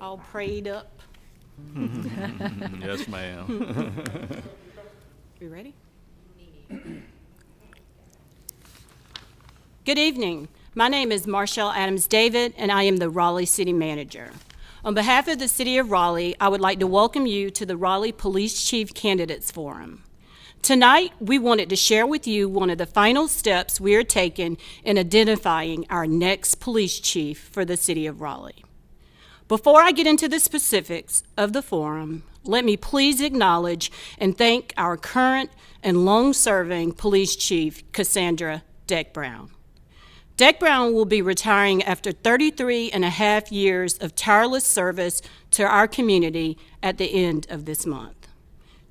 all prayed up. Yes, ma'am. You ready? Good evening. My name is Marshall Adams David, and I am the Raleigh City Manager. On behalf of the City of Raleigh, I would like to welcome you to the Raleigh Police Chief Candidates Forum. Tonight, we wanted to share with you one of the final steps we are taking in identifying our next police chief for the City of Raleigh. Before I get into the specifics of the forum, let me please acknowledge and thank our current and long-serving police chief, Cassandra Deck Brown. Deck Brown will be retiring after 33 and a half years of tireless service to our community at the end of this month.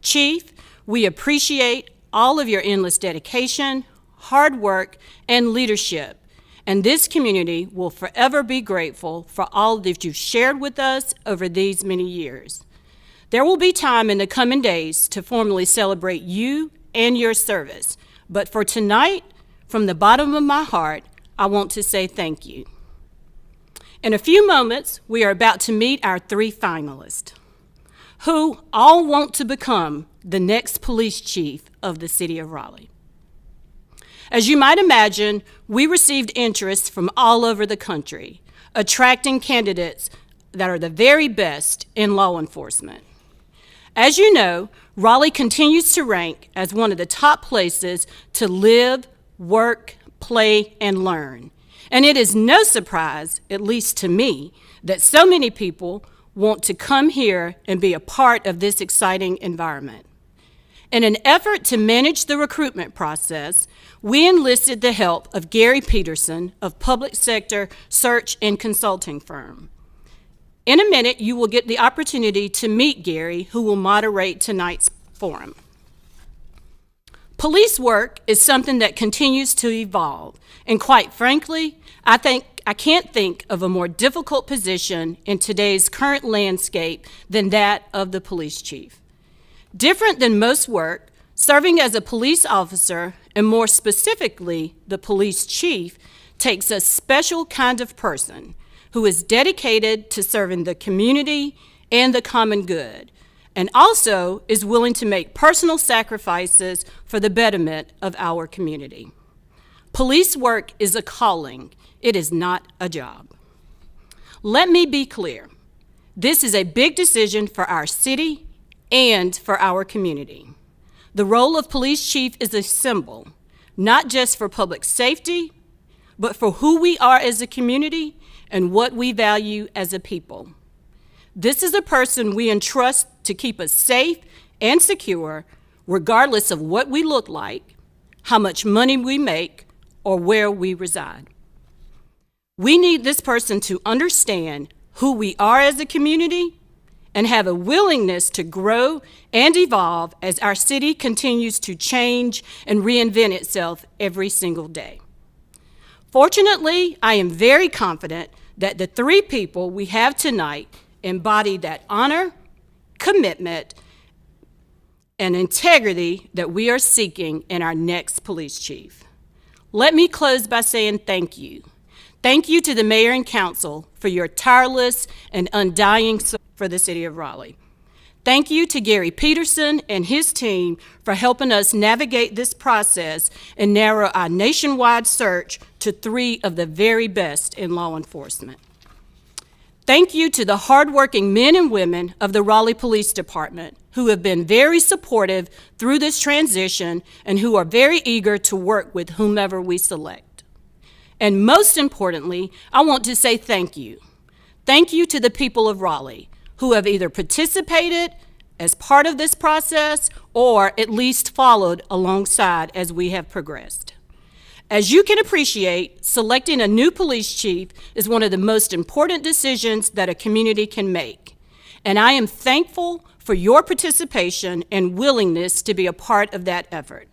Chief, we appreciate all of your endless dedication, hard work, and leadership, and this community will forever be grateful for all that you've shared with us over these many years. There will be time in the coming days to formally celebrate you and your service, but for tonight, from the bottom of my heart, I want to say thank you. In a few moments, we are about to meet our three finalists, who all want to become the next police chief of the City of Raleigh. As you might imagine, we received interest from all over the country, attracting candidates that are the very best in law enforcement. As you know, Raleigh continues to rank as one of the top places to live, work, play, and learn. And it is no surprise, at least to me, that so many people want to come here and be a part of this exciting environment. In an effort to manage the recruitment process, we enlisted the help of Gary Peterson of Public Sector Search and Consulting Firm. In a minute, you will get the opportunity to meet Gary, who will moderate tonight's forum. Police work is something that continues to evolve, and quite frankly, I can't think of a more difficult position in today's current landscape than that of the police chief. Different than most work, serving as a police officer, and more specifically, the police chief, takes a special kind of person who is dedicated to serving the community and the common good, and also is willing to make personal sacrifices for the betterment of our community. Police work is a calling. It is not a job. Let me be clear. This is a big decision for our city and for our community. The role of police chief is a symbol, not just for public safety, but for who we are as a community and what we value as a people. This is a person we entrust to keep us safe and secure, regardless of what we look like, how much money we make, or where we reside. We need this person to understand who we are as a community and have a willingness to grow and evolve as our city continues to change and reinvent itself every single day. Fortunately, I am very confident that the three people we have tonight embody that honor, commitment, and integrity that we are seeking in our next police chief. Let me close by saying thank you. Thank you to the Mayor and Council for your tireless and undying support for the City of Raleigh. Thank you to Gary Peterson and his team for helping us navigate this process and narrow our nationwide search to three of the very best in law enforcement. Thank you to the hardworking men and women of the Raleigh Police Department who have been very supportive through this transition and who are very eager to work with whomever we select. And most importantly, I want to say thank you. Thank you to the people of Raleigh who have either participated as part of this process or at least followed alongside as we have progressed. As you can appreciate, selecting a new police chief is one of the most important decisions that a community can make, and I am thankful for your participation and willingness to be a part of that effort.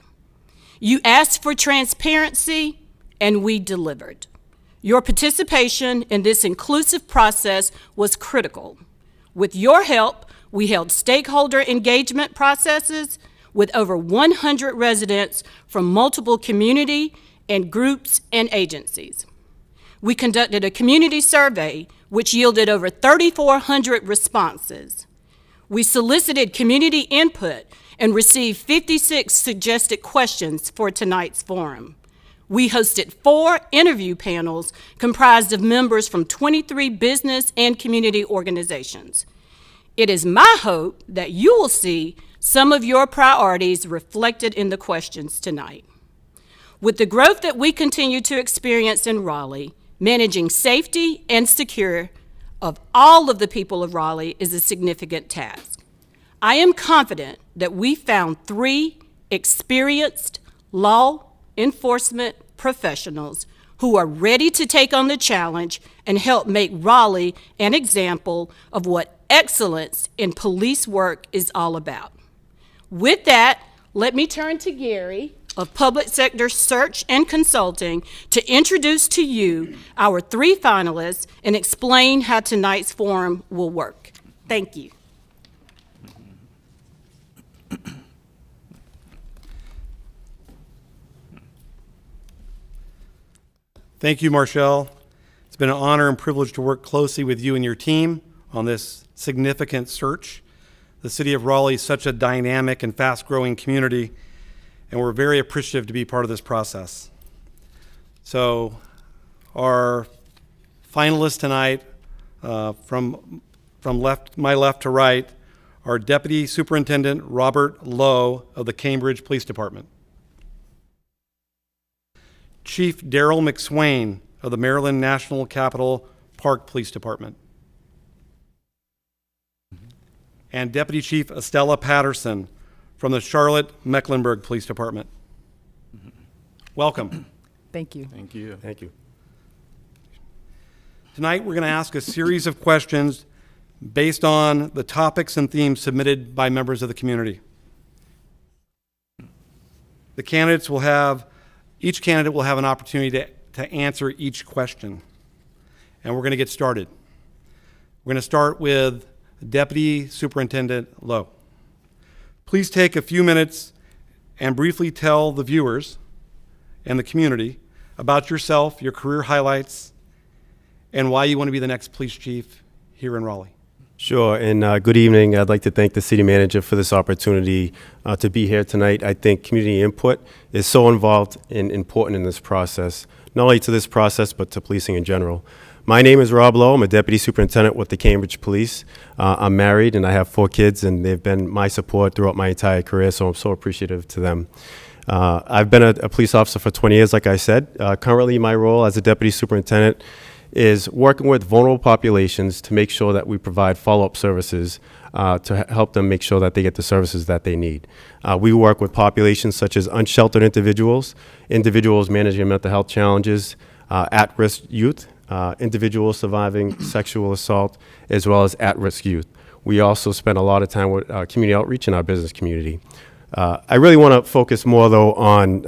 You asked for transparency, and we delivered. Your participation in this inclusive process was critical. With your help, we held stakeholder engagement processes with over 100 residents from multiple community and groups and agencies. We conducted a community survey which yielded over 3,400 responses. We solicited community input and received 56 suggested questions for tonight's forum. We hosted 4 interview panels comprised of members from 23 business and community organizations. It is my hope that you will see some of your priorities reflected in the questions tonight. With the growth that we continue to experience in Raleigh, managing safety and security of all of the people of Raleigh is a significant task. I am confident that we found 3 experienced law enforcement professionals who are ready to take on the challenge and help make Raleigh an example of what excellence in police work is all about. With that, let me turn to Gary of Public Sector Search and Consulting to introduce to you our 3 finalists and explain how tonight's forum will work. Thank you. Thank you, Marshall. It's been an honor and privilege to work closely with you and your team on this significant search. The city of Raleigh is such a dynamic and fast-growing community, and we're very appreciative to be part of this process. So our finalists tonight, from my left to right, are Deputy Superintendent Robert Lowe of the Cambridge Police Department, Chief Daryl McSwain of the Maryland National Capital Park Police Department, and Deputy Chief Estella Patterson from the Charlotte Mecklenburg Police Department. Welcome. Thank you. Thank you. Thank you. Tonight we're going to ask a series of questions based on the topics and themes submitted by members of the community. The candidates will have, each candidate will have an opportunity to answer each question. And we're going to get started. We're going to start with Deputy Superintendent Lowe. Please take a few minutes and briefly tell the viewers and the community about yourself, your career highlights, and why you want to be the next police chief here in Raleigh. Sure, and good evening. I'd like to thank the city manager for this opportunity to be here tonight. I think community input is so involved and important in this process, not only to this process, but to policing in general. My name is Rob Lowe. I'm a deputy superintendent with the Cambridge Police. I'm married and I have 4 kids, and they've been my support throughout my entire career, so I'm so appreciative to them. I've been a police officer for 20 years, like I said. Currently, my role as a deputy superintendent is working with vulnerable populations to make sure that we provide follow-up services to help them make sure that they get the services that they need. We work with populations such as unsheltered individuals, individuals managing mental health challenges, at-risk youth, individuals surviving sexual assault, as well as at-risk youth. We also spend a lot of time with community outreach in our business community. I really want to focus more, though, on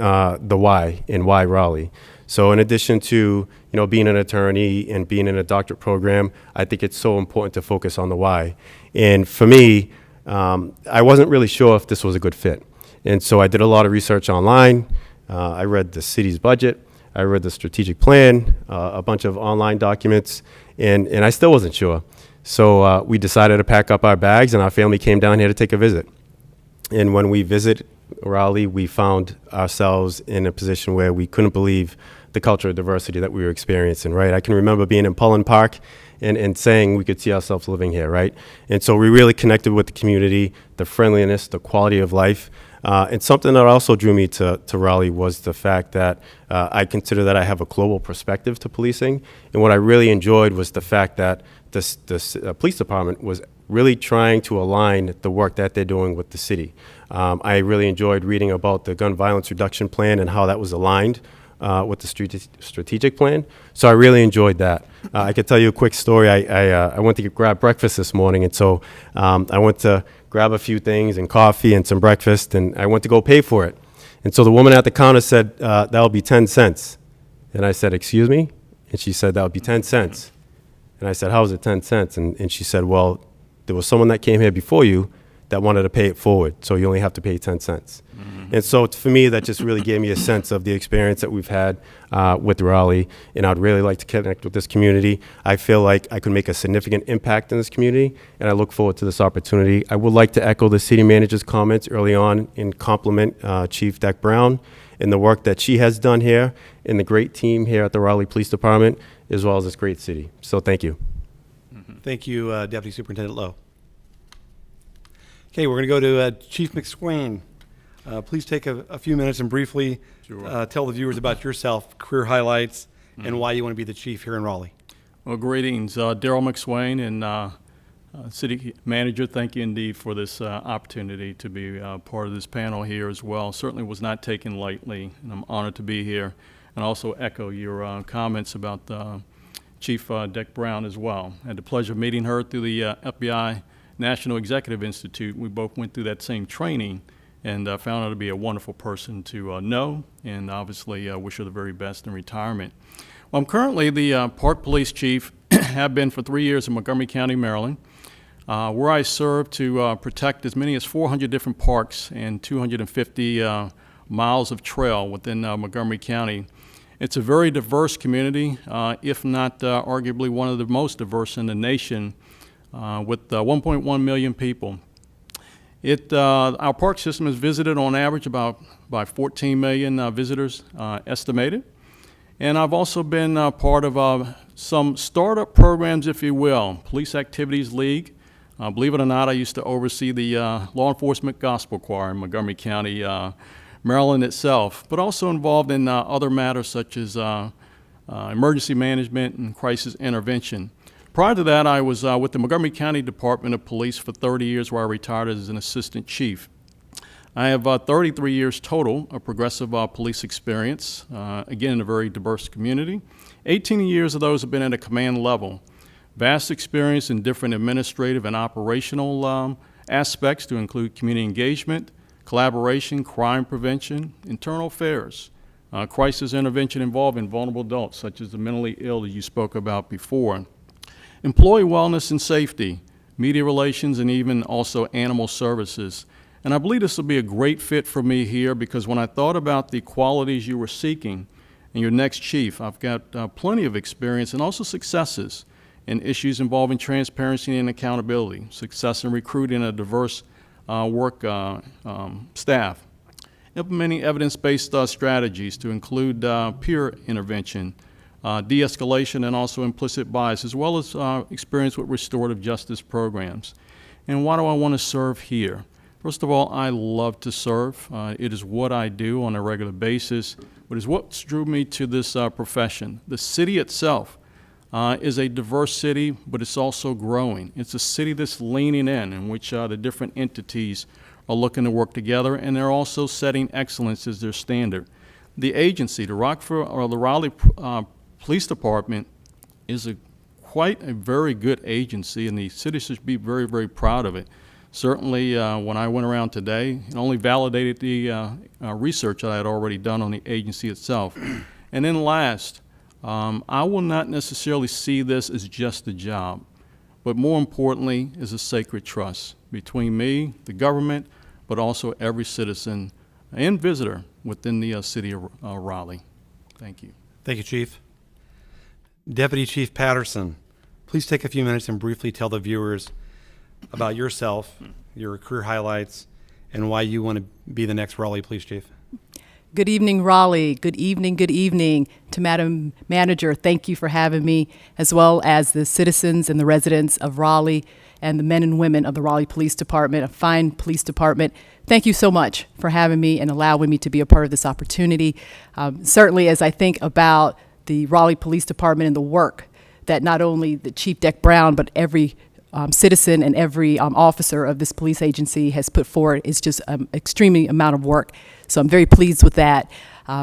the why and why Raleigh. So in addition to being an attorney and being in a doctorate program, I think it's so important to focus on the why. And for me, I wasn't really sure if this was a good fit. And so I did a lot of research online. I read the city's budget. I read the strategic plan, a bunch of online documents, and I still wasn't sure. So we decided to pack up our bags, and our family came down here to take a visit. And when we visited Raleigh, we found ourselves in a position where we couldn't believe the cultural diversity that we were experiencing, right? I can remember being in Pullen Park and saying we could see ourselves living here, right? And so we really connected with the community, the friendliness, the quality of life. And something that also drew me to Raleigh was the fact that I consider that I have a global perspective to policing. And what I really enjoyed was the fact that this police department was really trying to align the work that they're doing with the city. I really enjoyed reading about the gun violence reduction plan and how that was aligned with the strategic plan. So I really enjoyed that. I could tell you a quick story. I went to grab breakfast this morning, and so I went to grab a few things and coffee and some breakfast, and I went to go pay for it. And so the woman at the counter said, that'll be 10 cents. And I said, excuse me? And she said, that'll be 10 cents. And I said, how is it 10 cents? And she said, well, there was someone that came here before you that wanted to pay it forward, so you only have to pay 10 cents. Mm-hmm. And so for me, that just really gave me a sense of the experience that we've had with Raleigh, and I'd really like to connect with this community. I feel like I could make a significant impact in this community, and I look forward to this opportunity. I would like to echo the city manager's comments early on and compliment Chief Deck Brown in the work that she has done here and the great team here at the Raleigh Police Department, as well as this great city. So thank you. Thank you, Deputy Superintendent Lowe. Okay, we're going to go to Chief McSwain. Please take a few minutes and briefly tell the viewers about yourself, career highlights, and why you want to be the chief here in Raleigh. Well, greetings, Daryl McSwain and City Manager. Thank you indeed for this opportunity to be part of this panel here as well. Certainly was not taken lightly, and I'm honored to be here. And also echo your comments about Chief Deck Brown as well. I had the pleasure of meeting her through the FBI National Executive Institute. We both went through that same training, and found her to be a wonderful person to know, and obviously wish her the very best in retirement. Well, I'm currently the Park Police Chief, have been for 3 years in Montgomery County, Maryland, where I serve to protect as many as 400 different parks and 250 miles of trail within Montgomery County. It's a very diverse community, if not arguably one of the most diverse in the nation, with 1.1 million people. Our park system is visited on average by 14 million visitors estimated. And I've also been part of some startup programs, if you will, Police Activities League. Believe it or not, I used to oversee the Law Enforcement Gospel Choir in Montgomery County, Maryland itself, but also involved in other matters such as emergency management and crisis intervention. Prior to that, I was with the Montgomery County Department of Police for 30 years, where I retired as an assistant chief. I have 33 years total of progressive police experience, again in a very diverse community. 18 years of those have been at a command level. Vast experience in different administrative and operational aspects to include community engagement, collaboration, crime prevention, internal affairs, crisis intervention involving vulnerable adults such as the mentally ill that you spoke about before, employee wellness and safety, media relations, and even also animal services. And I believe this will be a great fit for me here, because when I thought about the qualities you were seeking in your next chief, I've got plenty of experience and also successes in issues involving transparency and accountability, success in recruiting a diverse work staff, implementing evidence-based strategies to include peer intervention, de-escalation, and also implicit bias, as well as experience with restorative justice programs. And why do I want to serve here? First of all, I love to serve. It is what I do on a regular basis, but it's what drew me to this profession. The city itself is a diverse city, but it's also growing. It's a city that's leaning in which the different entities are looking to work together, and they're also setting excellence as their standard. The agency, the Raleigh Police Department, is quite a very good agency, and the city should be very, very proud of it. Certainly, when I went around today, it only validated the research that I had already done on the agency itself. And then last, I will not necessarily see this as just a job, but more importantly, as a sacred trust between me, the government, but also every citizen and visitor within the city of Raleigh. Thank you. Thank you, Chief. Deputy Chief Patterson, please take a few minutes and briefly tell the viewers about yourself, your career highlights, and why you want to be the next Raleigh Police Chief. Good evening, Raleigh. Good evening to Madam Manager. Thank you for having me, as well as the citizens and the residents of Raleigh and the men and women of the Raleigh Police Department, a fine police department. Thank you so much for having me and allowing me to be a part of this opportunity. Certainly, as I think about the Raleigh Police Department and the work that not only the Chief Deck Brown, but every citizen and every officer of this police agency has put forward, is just an extremely amount of work. So I'm very pleased with that.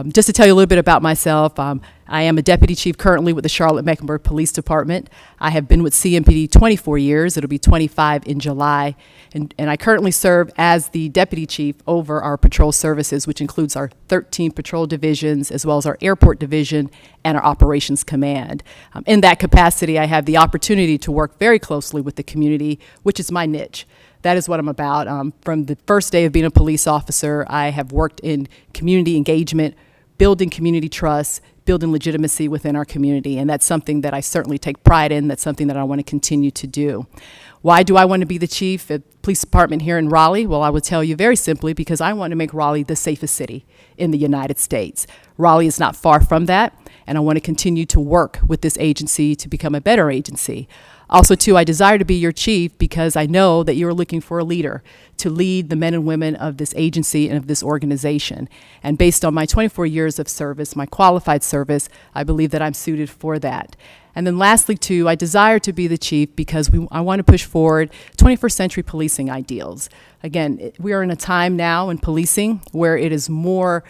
Just to tell you a little bit about myself, I am a deputy chief currently with the Charlotte-Mecklenburg Police Department. I have been with CMPD 24 years. It'll be 25 in July. And I currently serve as the deputy chief over our patrol services, which includes our 13 patrol divisions, as well as our airport division and our operations command. In that capacity, I have the opportunity to work very closely with the community, which is my niche. That is what I'm about. From the first day of being a police officer, I have worked in community engagement, building community trust, building legitimacy within our community, and that's something that I certainly take pride in. That's something that I want to continue to do. Why do I want to be the chief at the police department here in Raleigh? Well, I would tell you very simply, because I want to make Raleigh the safest city in the United States. Raleigh is not far from that, and I want to continue to work with this agency to become a better agency. Also, too, I desire to be your chief because I know that you're looking for a leader to lead the men and women of this agency and of this organization. And based on my 24 years of service, my qualified service, I believe that I'm suited for that. And then lastly, too, I desire to be the chief because I want to push forward 21st century policing ideals. Again, we are in a time now in policing where it is more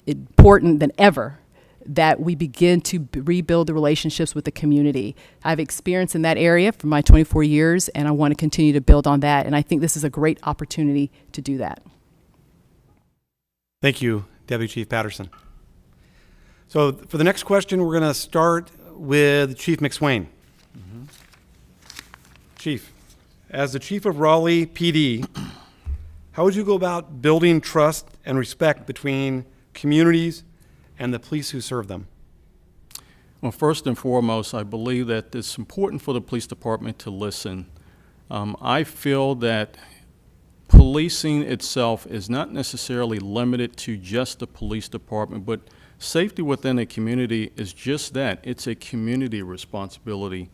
important than ever that we begin to rebuild the relationships with the community. I have experience in that area for my 24 years, and I want to continue to build on that, and I think this is a great opportunity to do that. Thank you, Deputy Chief Patterson. So for the next question, we're going to start with Chief McSwain. Chief, as the Chief of Raleigh PD, how would you go about building trust and respect between communities and the police who serve them? Well, first and foremost, I believe that it's important for the police department to listen. I feel that policing itself is not necessarily limited to just the police department, but safety within a community is just that. It's a community responsibility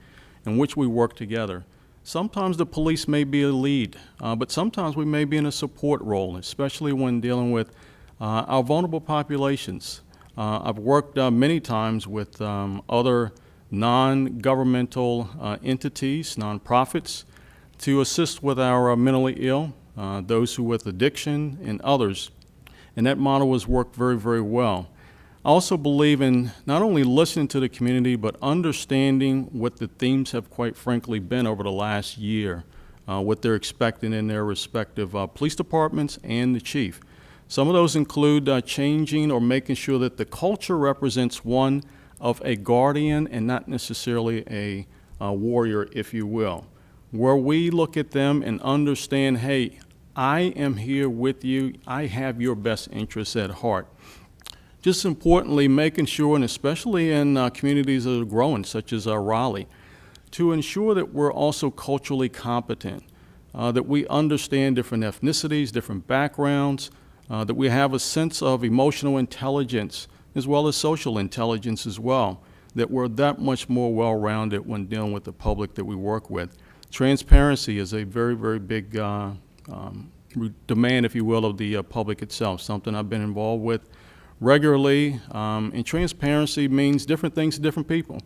in which we work together. Sometimes the police may be a lead, but sometimes we may be in a support role, especially when dealing with our vulnerable populations. I've worked many times with other non-governmental entities, nonprofits, to assist with our mentally ill, those who with addiction, and others. And that model has worked very, very well. I also believe in not only listening to the community, but understanding what the themes have quite frankly been over the last year, what they're expecting in their respective police departments and the chief. Some of those include changing or making sure that the culture represents one of a guardian and not necessarily a warrior, if you will, where we look at them and understand, hey, I am here with you. I have your best interests at heart. Just importantly, making sure, and especially in communities that are growing, such as Raleigh, to ensure that we're also culturally competent, that we understand different ethnicities, different backgrounds, that we have a sense of emotional intelligence as well as social intelligence as well, that we're that much more well-rounded when dealing with the public that we work with. Transparency is a very, very big demand, if you will, of the public itself, something I've been involved with regularly, and transparency means different things to different people.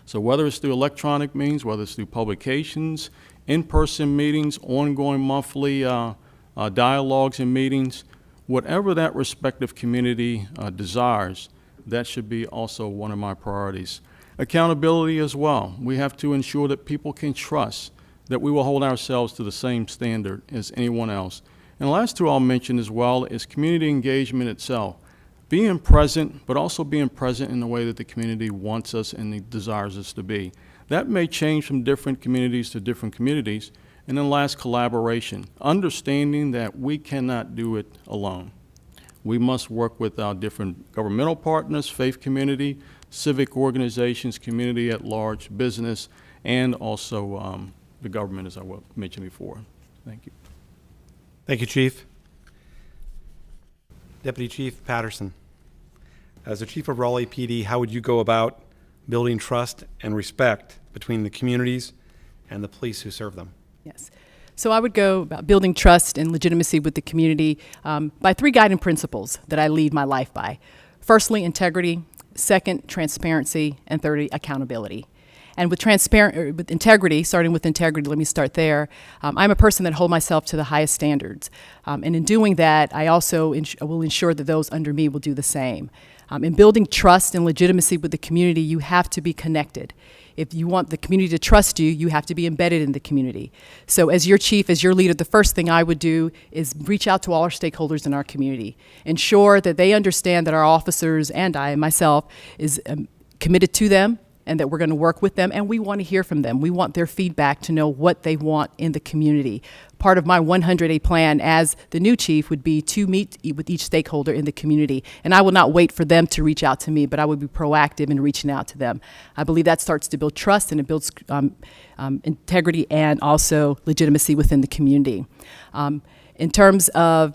So whether it's through electronic means, whether it's through publications, in-person meetings, ongoing monthly dialogues and meetings, whatever that respective community desires, that should be also one of my priorities. Accountability as well. We have to ensure that people can trust that we will hold ourselves to the same standard as anyone else. And the last two I'll mention as well is community engagement itself. Being present, but also being present in the way that the community wants us and desires us to be. That may change from different communities to different communities. And then last, collaboration. Understanding that we cannot do it alone. We must work with our different governmental partners, faith community, civic organizations, community at large, business, and also the government, as I mentioned before. Thank you. Thank you, Chief. Deputy Chief Patterson, as the Chief of Raleigh PD, how would you go about building trust and respect between the communities and the police who serve them? Yes. So I would go about building trust and legitimacy with the community by three guiding principles that I lead my life by. Firstly, integrity. Second, transparency. And thirdly, accountability. And with integrity, starting with integrity, let me start there. I'm a person that holds myself to the highest standards. And in doing that, I also will ensure that those under me will do the same. In building trust and legitimacy with the community, you have to be connected. If you want the community to trust you, you have to be embedded in the community. So as your chief, as your leader, the first thing I would do is reach out to all our stakeholders in our community. Ensure that they understand that our officers and I, myself, is committed to them, and that we're going to work with them, and we want to hear from them. We want their feedback to know what they want in the community. Part of my 100-day plan as the new chief would be to meet with each stakeholder in the community. And I will not wait for them to reach out to me, but I would be proactive in reaching out to them. I believe that starts to build trust, and it builds integrity and also legitimacy within the community. In terms of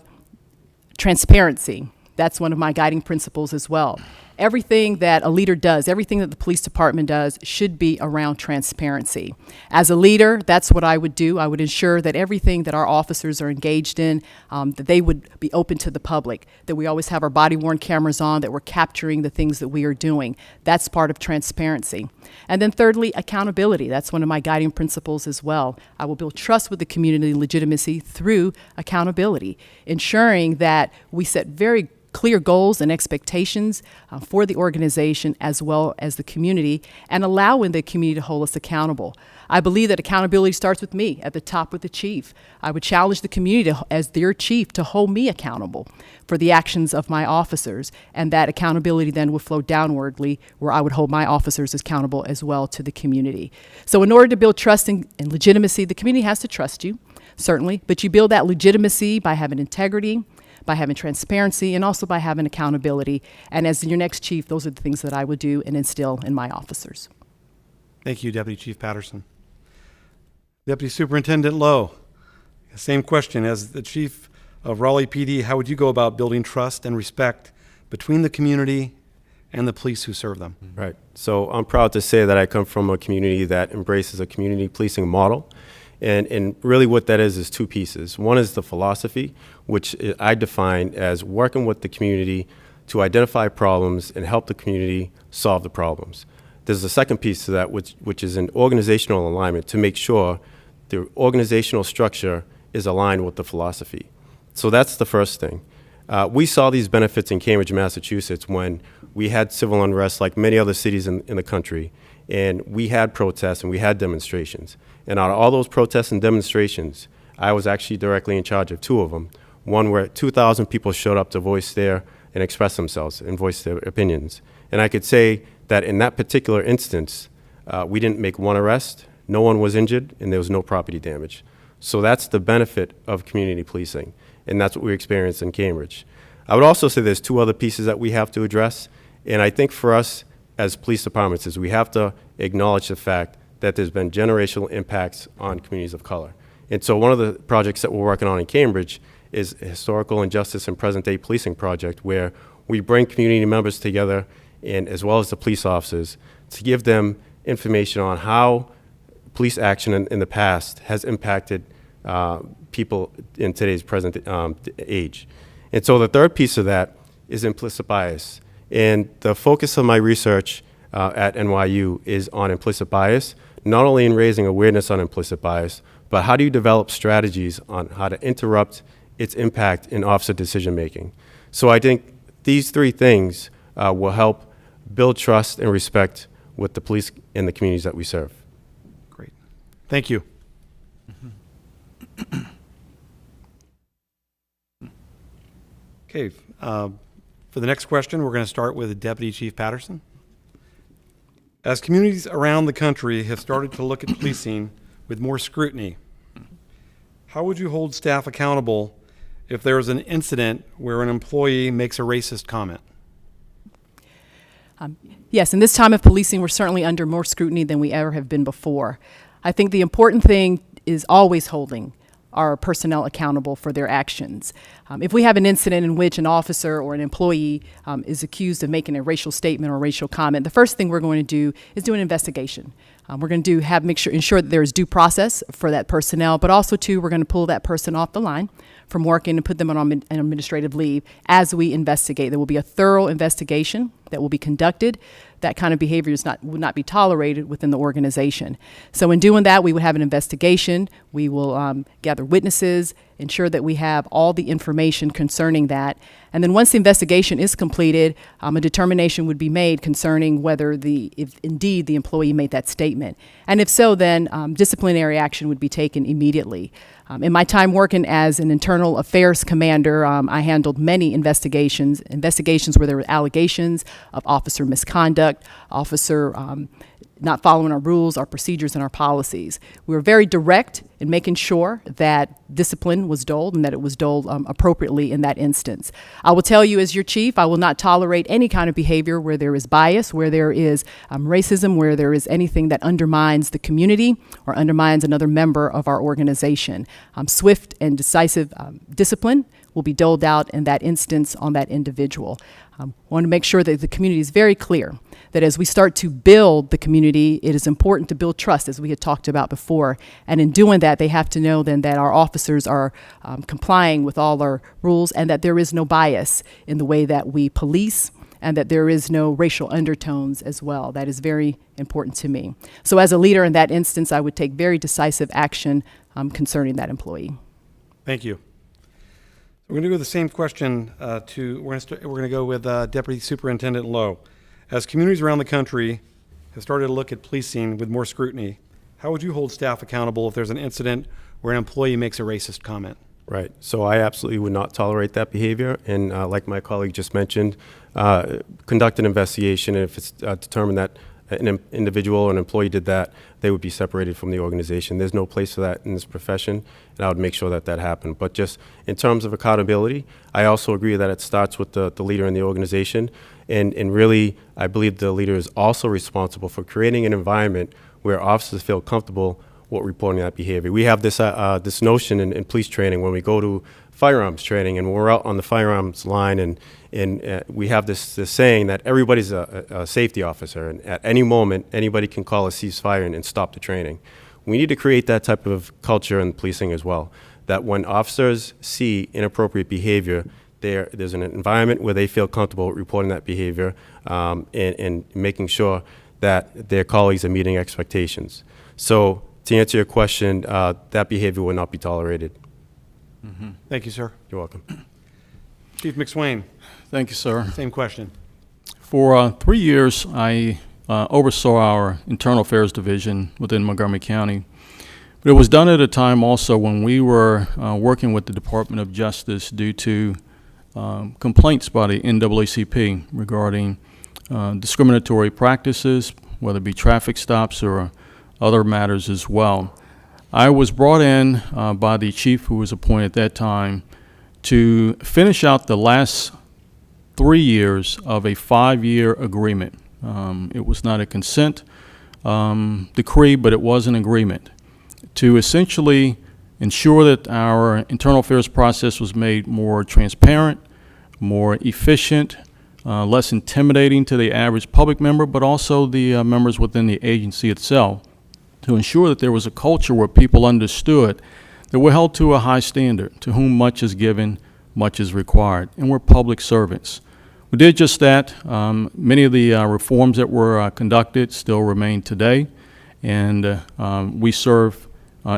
transparency, that's one of my guiding principles as well. Everything that a leader does, everything that the police department does, should be around transparency. As a leader, that's what I would do. I would ensure that everything that our officers are engaged in, that they would be open to the public, that we always have our body-worn cameras on, that we're capturing the things that we are doing. That's part of transparency. And then thirdly, accountability. That's one of my guiding principles as well. I will build trust with the community legitimacy through accountability, ensuring that we set very clear goals and expectations for the organization as well as the community, and allowing the community to hold us accountable. I believe that accountability starts with me at the top with the chief. I would challenge the community as their chief to hold me accountable for the actions of my officers, and that accountability then would flow downwardly where I would hold my officers accountable as well to the community. So in order to build trust and legitimacy, the community has to trust you, certainly, but you build that legitimacy by having integrity, by having transparency, and also by having accountability. And as your next chief, those are the things that I would do and instill in my officers. Thank you, Deputy Chief Patterson. Deputy Superintendent Lowe, same question. As the chief of Raleigh PD, how would you go about building trust and respect between the community and the police who serve them? Right. So I'm proud to say that I come from a community that embraces a community policing model. And really what that is two pieces. One is the philosophy, which I define as working with the community to identify problems and help the community solve the problems. There's a second piece to that, which is an organizational alignment to make sure the organizational structure is aligned with the philosophy. So that's the first thing. We saw these benefits in Cambridge, Massachusetts, when we had civil unrest like many other cities in the country, and we had protests and we had demonstrations. And out of all those protests and demonstrations, I was actually directly in charge of two of them. One where 2,000 people showed up to voice and express themselves and voice their opinions. And I could say that in that particular instance, we didn't make one arrest, no one was injured, and there was no property damage. So that's the benefit of community policing, and that's what we experienced in Cambridge. I would also say there's two other pieces that we have to address, and I think for us as police departments is we have to acknowledge the fact that there's been generational impacts on communities of color. And so one of the projects that we're working on in Cambridge is a historical injustice and present-day policing project where we bring community members together, and as well as the police officers, to give them information on how police action in the past has impacted people in today's present age. And so the third piece of that is implicit bias. And the focus of my research at NYU is on implicit bias, not only in raising awareness on implicit bias, but how do you develop strategies on how to interrupt its impact in officer decision-making. So I think these three things will help build trust and respect with the police and the communities that we serve. Great. Thank you. Okay. For the next question, we're going to start with Deputy Chief Patterson. As communities around the country have started to look at policing with more scrutiny, how would you hold staff accountable if there is an incident where an employee makes a racist comment? Yes, in this time of policing, we're certainly under more scrutiny than we ever have been before. I think the important thing is always holding our personnel accountable for their actions. If we have an incident in which an officer or an employee is accused of making a racial statement or racial comment, the first thing we're going to do is do an investigation. We're going to ensure that there is due process for that personnel, but also too, we're going to pull that person off the line from working and put them on an administrative leave as we investigate. There will be a thorough investigation that will be conducted. That kind of behavior would not be tolerated within the organization. So in doing that, we would have an investigation. We will gather witnesses, ensure that we have all the information concerning that. And then once the investigation is completed, a determination would be made concerning whether if indeed the employee made that statement. And if so, then disciplinary action would be taken immediately. In my time working as an internal affairs commander, I handled many investigations where there were allegations of officer misconduct, officer not following our rules, our procedures, and our policies. We were very direct in making sure that discipline was doled and that it was doled appropriately in that instance. I will tell you as your chief, I will not tolerate any kind of behavior where there is bias, where there is racism, where there is anything that undermines the community or undermines another member of our organization. Swift and decisive discipline will be doled out in that instance on that individual. I want to make sure that the community is very clear that as we start to build the community, it is important to build trust, as we had talked about before. And in doing that, they have to know then that our officers are complying with all our rules and that there is no bias in the way that we police and that there is no racial undertones as well. That is very important to me. So as a leader in that instance, I would take very decisive action concerning that employee. Thank you. We're going to go the same question we're going to go with Deputy Superintendent Lowe. As communities around the country have started to look at policing with more scrutiny, how would you hold staff accountable if there's an incident where an employee makes a racist comment? Right. So I absolutely would not tolerate that behavior. And like my colleague just mentioned, conduct an investigation. And if it's determined that an individual or an employee did that, they would be separated from the organization. There's no place for that in this profession, and I would make sure that that happened. But just in terms of accountability, I also agree that it starts with the leader in the organization. And really, I believe the leader is also responsible for creating an environment where officers feel comfortable with reporting that behavior. We have this notion in police training when we go to firearms training and we're out on the firearms line and we have this saying that everybody's a safety officer, and at any moment anybody can call a ceasefire and stop the training. We need to create that type of culture in policing as well, that when officers see inappropriate behavior, there's an environment where they feel comfortable reporting that behavior and making sure that their colleagues are meeting expectations. So to answer your question, that behavior will not be tolerated. Mm-hmm. Thank you, sir. You're welcome. Chief McSwain, Thank you, sir. same question. For 3 years, I oversaw our internal affairs division within Montgomery County. But it was done at a time also when we were working with the Department of Justice due to complaints by the NAACP regarding discriminatory practices, whether it be traffic stops or other matters as well. I was brought in by the chief who was appointed at that time to finish out the last 3 years of a 5-year agreement. It was not a consent decree, but it was an agreement to essentially ensure that our internal affairs process was made more transparent, more efficient, less intimidating to the average public member, but also the members within the agency itself, to ensure that there was a culture where people understood that we're held to a high standard. To whom much is given, much is required, and we're public servants. We did just that. Many of the reforms that were conducted still remain today, and we serve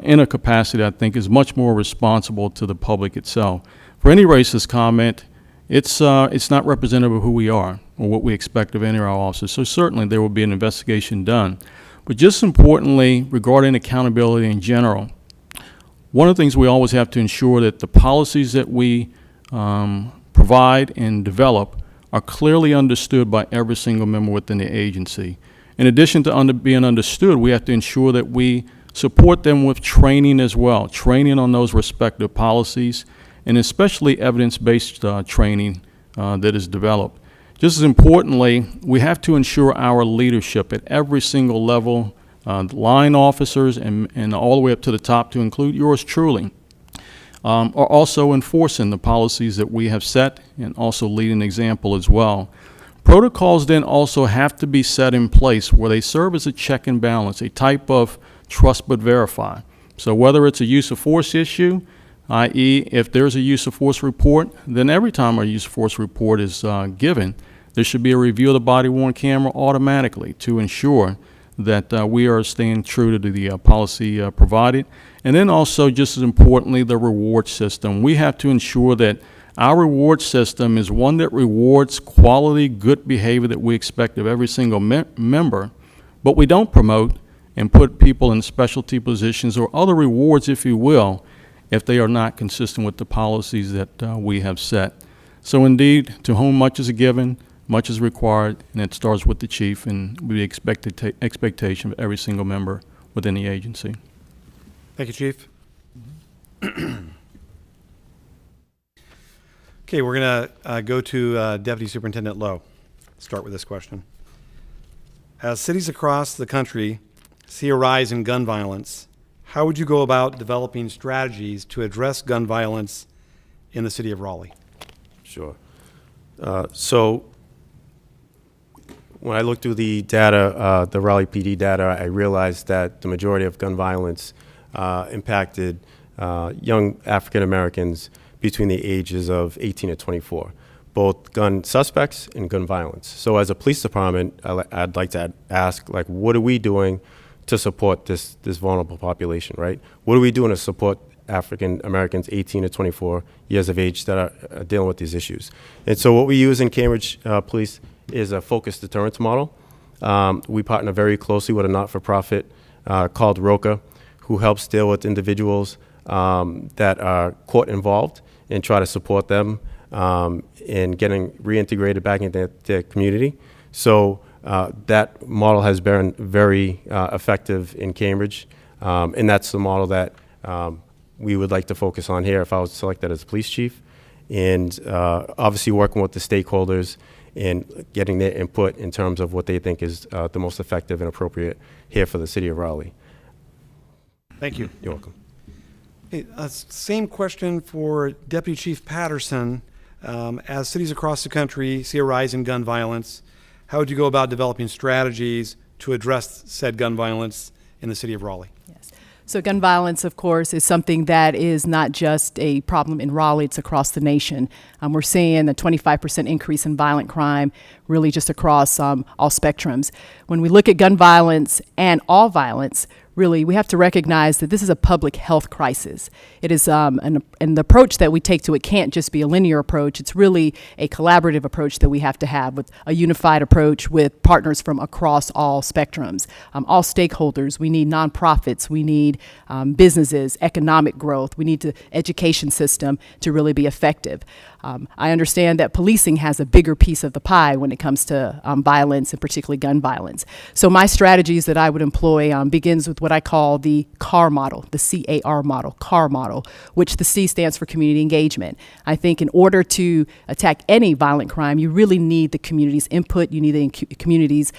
in a capacity I think is much more responsible to the public itself. For any racist comment, it's not representative of who we are or what we expect of any of our officers. So certainly there will be an investigation done. But just importantly, regarding accountability in general, one of the things we always have to ensure that the policies that we provide and develop are clearly understood by every single member within the agency. In addition to being understood, we have to ensure that we support them with training as well, training on those respective policies, and especially evidence-based training that is developed. Just as importantly, we have to ensure our leadership at every single level, line officers and all the way up to the top, to include yours truly, are also enforcing the policies that we have set and also leading an example as well. Protocols then also have to be set in place where they serve as a check and balance, a type of trust but verify. So whether it's a use of force issue, i.e. if there's a use of force report, then every time a use of force report is given, there should be a review of the body-worn camera automatically to ensure that we are staying true to the policy provided. And then also, just as importantly, the reward system. We have to ensure that our reward system is one that rewards quality, good behavior that we expect of every single member, but we don't promote and put people in specialty positions or other rewards, if you will, if they are not consistent with the policies that we have set. So indeed, to whom much is given, much is required, and it starts with the chief and the expectation of every single member within the agency. Thank you, Chief. Okay, we're going to go to Deputy Superintendent Lowe. Start with this question. As cities across the country see a rise in gun violence, how would you go about developing strategies to address gun violence in the city of Raleigh? Sure. So when I looked through the data, the Raleigh PD data, I realized that the majority of gun violence impacted young African Americans between the ages of 18 and 24, both gun suspects and gun violence. So as a police department, I'd like to ask, like, what are we doing to support this vulnerable population, right? What are we doing to support African Americans 18 to 24 years of age that are dealing with these issues? And so what we use in Cambridge Police is a focused deterrence model. We partner very closely with a not-for-profit called ROCA, who helps deal with individuals that are court involved and try to support them in getting reintegrated back into their community. So that model has been very effective in Cambridge, and that's the model that we would like to focus on here if I was selected as police chief. And obviously working with the stakeholders and getting their input in terms of what they think is the most effective and appropriate here for the city of Raleigh. Thank you. You're welcome. Hey, same question for Deputy Chief Patterson. As cities across the country see a rise in gun violence, how would you go about developing strategies to address said gun violence in the city of Raleigh? Yes. So gun violence, of course, is something that is not just a problem in Raleigh, it's across the nation. We're seeing a 25% increase in violent crime, really just across all spectrums. When we look at gun violence and all violence, really, we have to recognize that this is a public health crisis. It is, and the approach that we take to it can't just be a linear approach. It's really a collaborative approach that we have to have, with a unified approach with partners from across all spectrums, all stakeholders. We need nonprofits, we need businesses, economic growth, we need the education system to really be effective. I understand that policing has a bigger piece of the pie when it comes to violence, and particularly gun violence. So my strategies that I would employ begins with what I call the CAR model, the C-A-R model, CAR model, which the C stands for community engagement. I think in order to attack any violent crime, you really need the community's input, you need the community's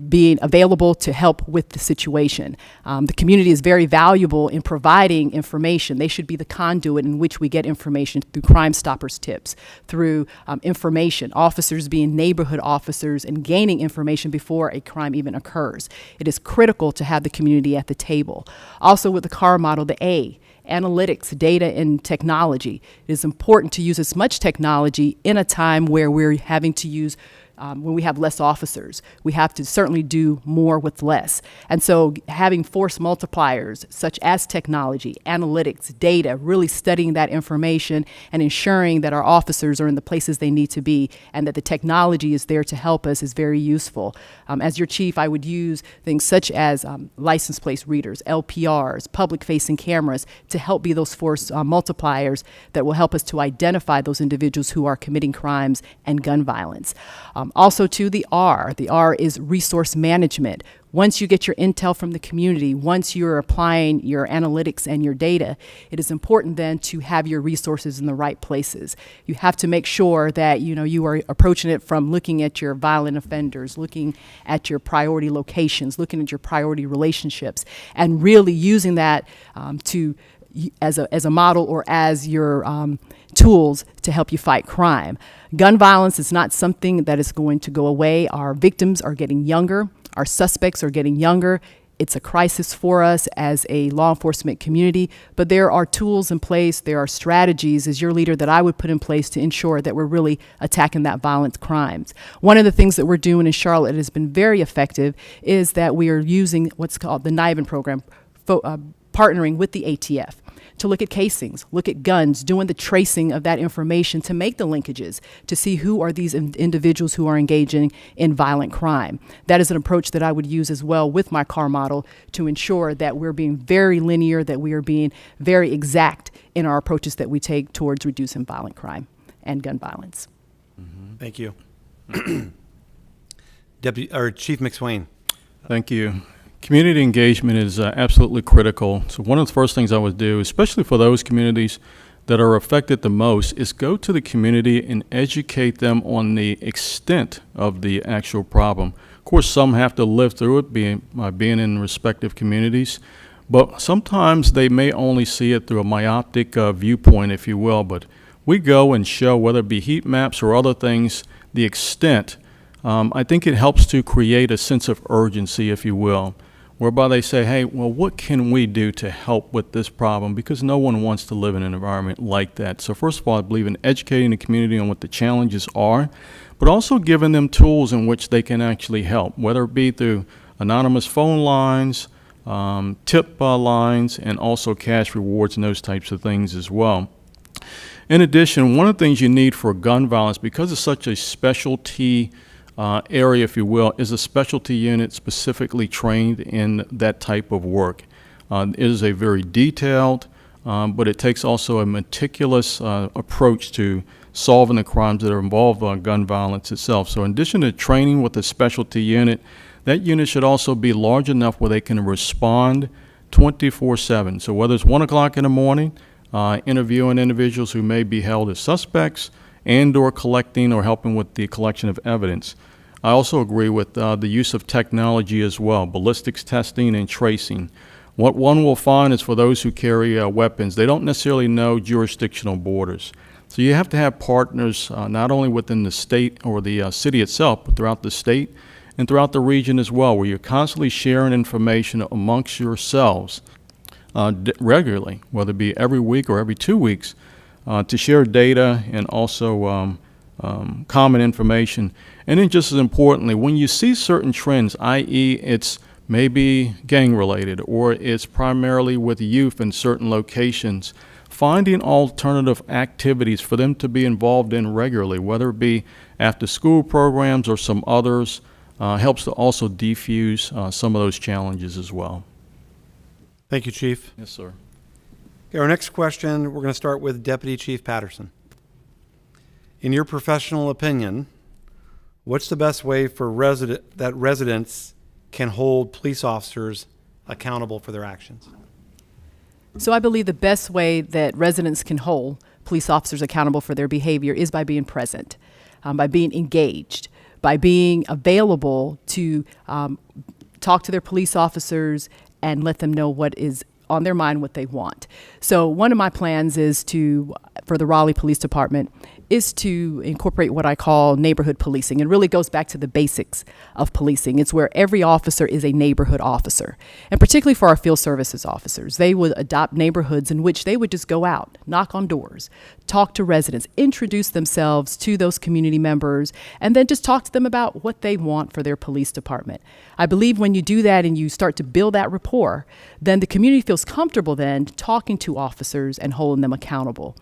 being available to help with the situation. The community is very valuable in providing information. They should be the conduit in which we get information through Crime Stoppers tips, through information, officers being neighborhood officers and gaining information before a crime even occurs. It is critical to have the community at the table. Also with the CAR model, the A, analytics, data, and technology. It is important to use as much technology in a time where we're having to use when we have less officers. We have to certainly do more with less. And so having force multipliers such as technology, analytics, data, really studying that information and ensuring that our officers are in the places they need to be and that the technology is there to help us is very useful. As your chief, I would use things such as license plate readers, LPRs, public-facing cameras to help be those force multipliers that will help us to identify those individuals who are committing crimes and gun violence. Also to the R is resource management. Once you get your intel from the community, once you're applying your analytics and your data, it is important then to have your resources in the right places. You have to make sure that you are approaching it from looking at your violent offenders, looking at your priority locations, looking at your priority relationships, and really using that as a model or as your tools to help you fight crime. Gun violence is not something that is going to go away. Our victims are getting younger. Our suspects are getting younger. It's a crisis for us as a law enforcement community, but there are tools in place, there are strategies as your leader that I would put in place to ensure that we're really attacking that violent crimes. One of the things that we're doing in Charlotte that has been very effective is that we are using what's called the NIBIN program, partnering with the ATF to look at casings, look at guns, doing the tracing of that information to make the linkages, to see who are these individuals who are engaging in violent crime. That is an approach that I would use as well with my CAR model to ensure that we're being very linear, that we are being very exact in our approaches that we take towards reducing violent crime and gun violence. Thank you. Chief McSwain. Thank you. Community engagement is absolutely critical. So one of the first things I would do, especially for those communities that are affected the most, is go to the community and educate them on the extent of the actual problem. Of course, some have to live through it, being in respective communities, but sometimes they may only see it through a myopic viewpoint, if you will. But we go and show, whether it be heat maps or other things, the extent. I think it helps to create a sense of urgency, if you will, whereby they say, hey, well, what can we do to help with this problem? Because no one wants to live in an environment like that. So first of all, I believe in educating the community on what the challenges are, but also giving them tools in which they can actually help, whether it be through anonymous phone lines, tip lines, and also cash rewards and those types of things as well. In addition, one of the things you need for gun violence, because it's such a specialty area, if you will, is a specialty unit specifically trained in that type of work. It is a very detailed, but it takes also a meticulous approach to solving the crimes that are involved in gun violence itself. So in addition to training with a specialty unit, that unit should also be large enough where they can respond 24/7. So whether it's 1 o'clock in the morning, interviewing individuals who may be held as suspects, and or collecting or helping with the collection of evidence. I also agree with the use of technology as well, ballistics testing and tracing. What one will find is for those who carry weapons, they don't necessarily know jurisdictional borders. So you have to have partners not only within the state or the city itself, but throughout the state and throughout the region as well, where you're constantly sharing information amongst yourselves regularly, whether it be every week or every 2 weeks, to share data and also common information. And then just as importantly, when you see certain trends, i.e. it's maybe gang-related or it's primarily with youth in certain locations, finding alternative activities for them to be involved in regularly, whether it be after-school programs or some others, helps to also defuse some of those challenges as well. Thank you, Chief. Yes, sir. Okay, our next question, we're going to start with Deputy Chief Patterson. In your professional opinion, what's the best way for that residents can hold police officers accountable for their actions? So I believe the best way that residents can hold police officers accountable for their behavior is by being present, by being engaged, by being available to talk to their police officers and let them know what is on their mind, what they want. So one of my plans is for the Raleigh Police Department, is to incorporate what I call neighborhood policing. It really goes back to the basics of policing. It's where every officer is a neighborhood officer. And particularly for our field services officers, they would adopt neighborhoods in which they would just go out, knock on doors, talk to residents, introduce themselves to those community members, and then just talk to them about what they want for their police department. I believe when you do that and you start to build that rapport, then the community feels comfortable then talking to officers and holding them accountable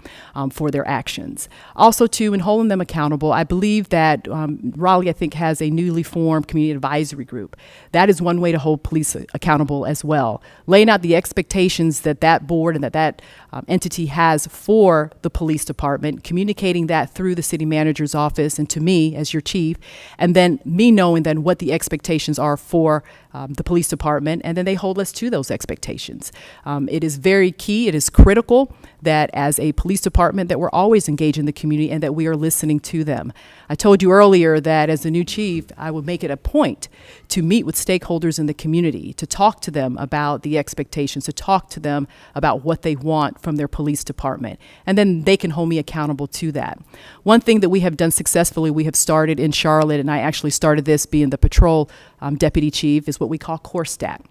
for their actions. Also, too, in holding them accountable, I believe that Raleigh, I think, has a newly formed community advisory group. That is one way to hold police accountable as well. Laying out the expectations that that board and that entity has for the police department, communicating that through the city manager's office and to me as your chief, and then me knowing then what the expectations are for the police department, and then they hold us to those expectations. It is very key, it is critical that as a police department that we're always engaging the community and that we are listening to them. I told you earlier that as the new chief, I would make it a point to meet with stakeholders in the community, to talk to them about the expectations, to talk to them about what they want from their police department, and then they can hold me accountable to that. One thing that we have done successfully, we have started in Charlotte, and I actually started this being the patrol deputy chief, is what we call Core Stat.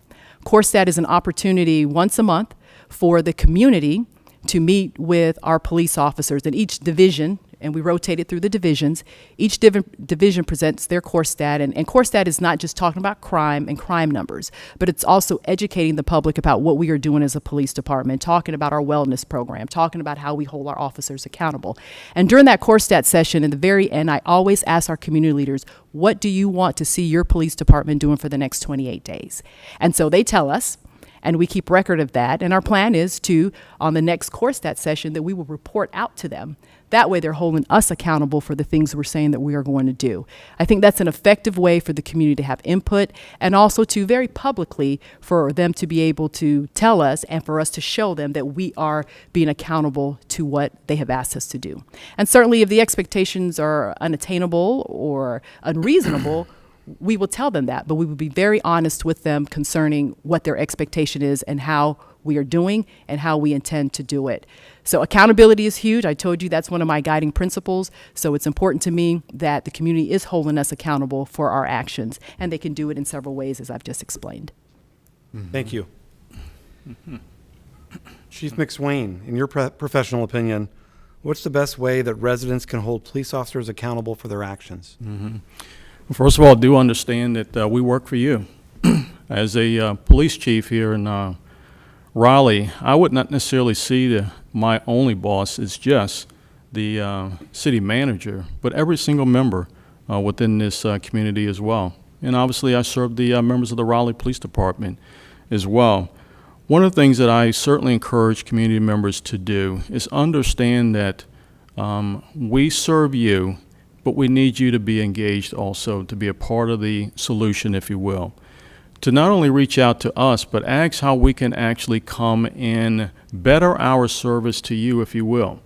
Core Stat is an opportunity once a month for the community to meet with our police officers in each division, and we rotate it through the divisions. Each division presents their core stat, and core stat is not just talking about crime and crime numbers, but it's also educating the public about what we are doing as a police department, talking about our wellness program, talking about how we hold our officers accountable. And during that core stat session, in the very end, I always ask our community leaders, what do you want to see your police department doing for the next 28 days? And so they tell us, and we keep record of that. And our plan is to, on the next core stat session, that we will report out to them. That way they're holding us accountable for the things we're saying that we are going to do. I think that's an effective way for the community to have input, and also to very publicly for them to be able to tell us and for us to show them that we are being accountable to what they have asked us to do. And certainly if the expectations are unattainable or unreasonable, we will tell them that, but we will be very honest with them concerning what their expectation is and how we are doing and how we intend to do it. So accountability is huge. I told you that's one of my guiding principles. So it's important to me that the community is holding us accountable for our actions, and they can do it in several ways, as I've just explained. Thank you. Chief McSwain, in your professional opinion, what's the best way that residents can hold police officers accountable for their actions? Well, first of all, do understand that we work for you. As a police chief here in Raleigh, I would not necessarily see my only boss as just the city manager, but every single member within this community as well. And obviously I serve the members of the Raleigh Police Department as well. One of the things that I certainly encourage community members to do is understand that we serve you, but we need you to be engaged also, to be a part of the solution, if you will. To not only reach out to us, but ask how we can actually come and better our service to you, if you will.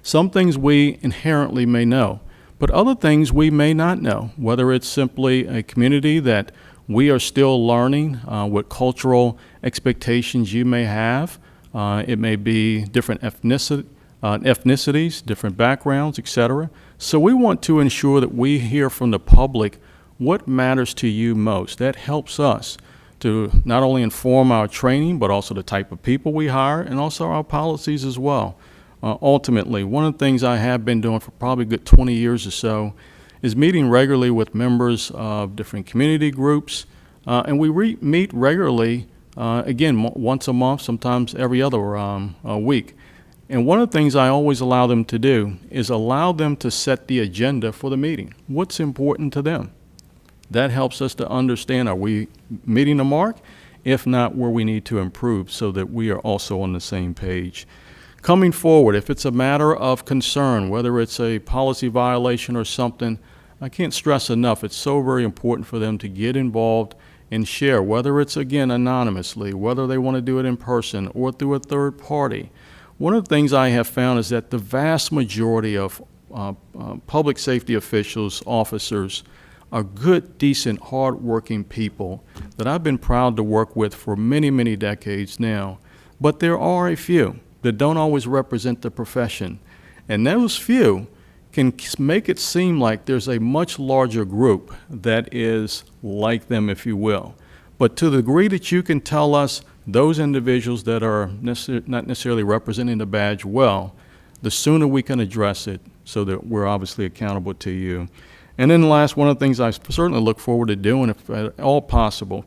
Some things we inherently may know, but other things we may not know, whether it's simply a community that we are still learning, what cultural expectations you may have. It may be different ethnicities, different backgrounds, etc. So we want to ensure that we hear from the public what matters to you most. That helps us to not only inform our training, but also the type of people we hire and also our policies as well. Ultimately, one of the things I have been doing for probably a good 20 years or so is meeting regularly with members of different community groups, and we meet regularly, again, once a month, sometimes every other week. And one of the things I always allow them to do is allow them to set the agenda for the meeting. What's important to them? That helps us to understand, are we meeting the mark? If not, where we need to improve so that we are also on the same page. Coming forward, if it's a matter of concern, whether it's a policy violation or something, I can't stress enough, it's so very important for them to get involved and share, whether it's, again, anonymously, whether they want to do it in person or through a third party. One of the things I have found is that the vast majority of public safety officials, officers, are good, decent, hard-working people that I've been proud to work with for many, many decades now. But there are a few that don't always represent the profession. And those few can make it seem like there's a much larger group that is like them, if you will. But to the degree that you can tell us those individuals that are not necessarily representing the badge well, the sooner we can address it so that we're obviously accountable to you. And then last, one of the things I certainly look forward to doing, if at all possible,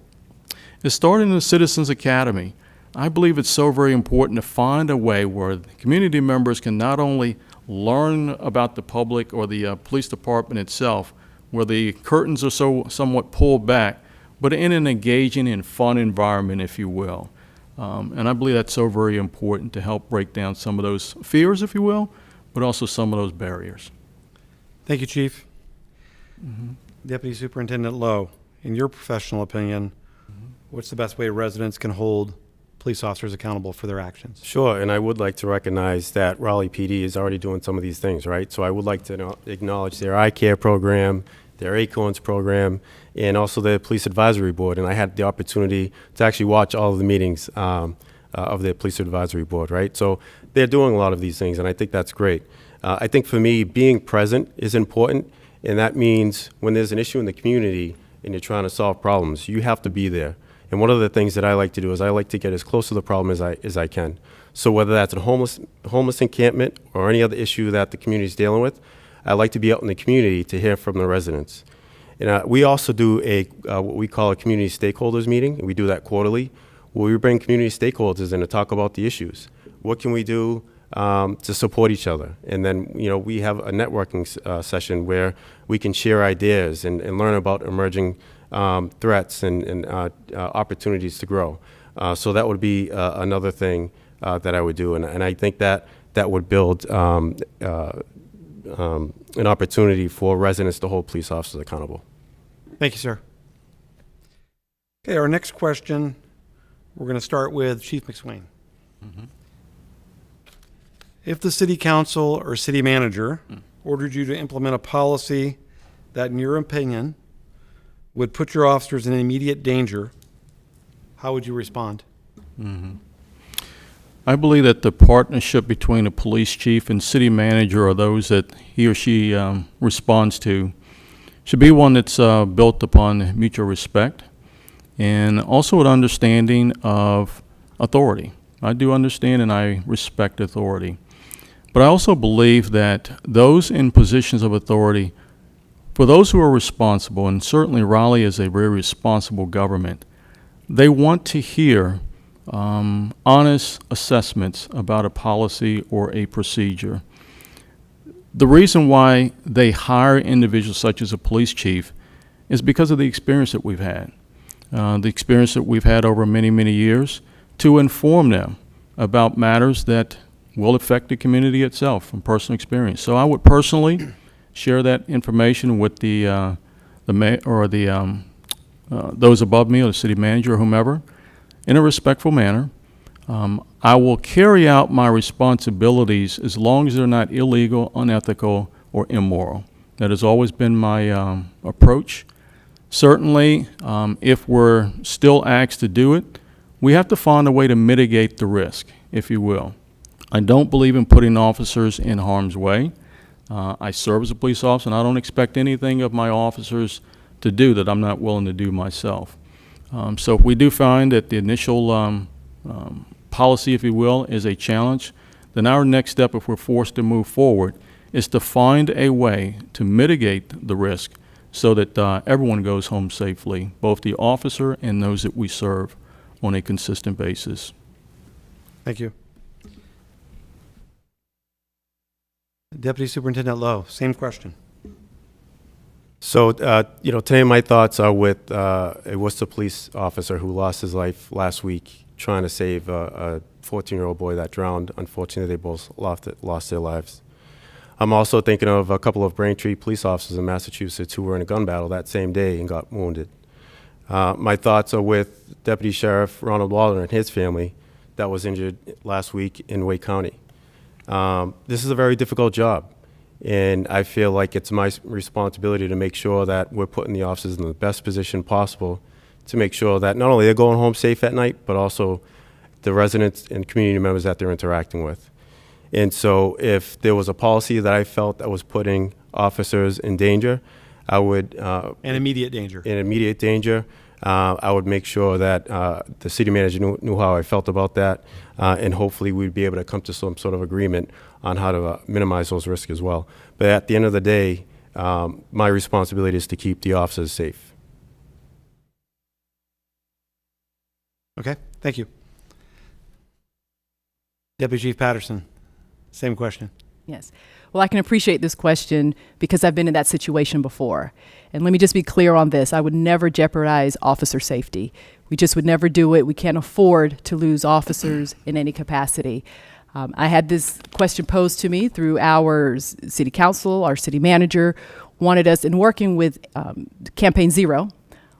is starting the Citizens Academy. I believe it's so very important to find a way where community members can not only learn about the public or the police department itself, where the curtains are somewhat pulled back, but in an engaging and fun environment, if you will. And I believe that's so very important to help break down some of those fears, if you will, but also some of those barriers. Thank you, Chief. Deputy Superintendent Lowe, in your professional opinion, what's the best way residents can hold police officers accountable for their actions? Sure, and I would like to recognize that Raleigh PD is already doing some of these things, right? So I would like to acknowledge their iCare program, their Acorns program, and also the Police Advisory Board. And I had the opportunity to actually watch all of the meetings of the Police Advisory Board, right? So they're doing a lot of these things, and I think that's great. I think for me, being present is important, and that means when there's an issue in the community and you're trying to solve problems, you have to be there. And one of the things that I like to do is I like to get as close to the problem as I can. So whether that's a homeless encampment or any other issue that the community is dealing with, I like to be out in the community to hear from the residents. And we also do what we call a community stakeholders meeting, and we do that quarterly, where we bring community stakeholders in to talk about the issues. What can we do to support each other? And then, we have a networking session where we can share ideas and learn about emerging threats and opportunities to grow. So that would be another thing that I would do, and I think that would build an opportunity for residents to hold police officers accountable. Thank you, sir. Okay, our next question, we're going to start with Chief McSwain. If the city council or city manager ordered you to implement a policy that, in your opinion, would put your officers in immediate danger, how would you respond? I believe that the partnership between a police chief and city manager, or those that he or she responds to, should be one that's built upon mutual respect and also an understanding of authority. I do understand and I respect authority. But I also believe that those in positions of authority, for those who are responsible, and certainly Raleigh is a very responsible government, they want to hear honest assessments about a policy or a procedure. The reason why they hire individuals such as a police chief is because of the experience that we've had, over many, many years, to inform them about matters that will affect the community itself from personal experience. So I would personally share that information with those above me or the city manager or whomever in a respectful manner. I will carry out my responsibilities as long as they're not illegal, unethical, or immoral. That has always been my approach. Certainly, if we're still asked to do it, we have to find a way to mitigate the risk, if you will. I don't believe in putting officers in harm's way. I serve as a police officer, and I don't expect anything of my officers to do that I'm not willing to do myself. So if we do find that the initial policy, if you will, is a challenge, then our next step, if we're forced to move forward, is to find a way to mitigate the risk so that everyone goes home safely, both the officer and those that we serve on a consistent basis. Thank you. Deputy Superintendent Lowe, same question. So, today my thoughts are with a Worcester police officer who lost his life last week trying to save a 14-year-old boy that drowned. Unfortunately, they both lost their lives. I'm also thinking of a couple of Braintree police officers in Massachusetts who were in a gun battle that same day and got wounded. My thoughts are with Deputy Sheriff Ronald Waller and his family that was injured last week in Wake County. This is a very difficult job, and I feel like it's my responsibility to make sure that we're putting the officers in the best position possible to make sure that not only they're going home safe at night, but also the residents and community members that they're interacting with. And so if there was a policy that I felt that was putting officers in danger, I would... in immediate danger. In immediate danger. I would make sure that the city manager knew how I felt about that, and hopefully we'd be able to come to some sort of agreement on how to minimize those risks as well. But at the end of the day, my responsibility is to keep the officers safe. Okay, thank you. Deputy Chief Patterson, same question. Yes. Well, I can appreciate this question because I've been in that situation before. And let me just be clear on this. I would never jeopardize officer safety. We just would never do it. We can't afford to lose officers in any capacity. I had this question posed to me through our city council. Our city manager wanted us in working with Campaign Zero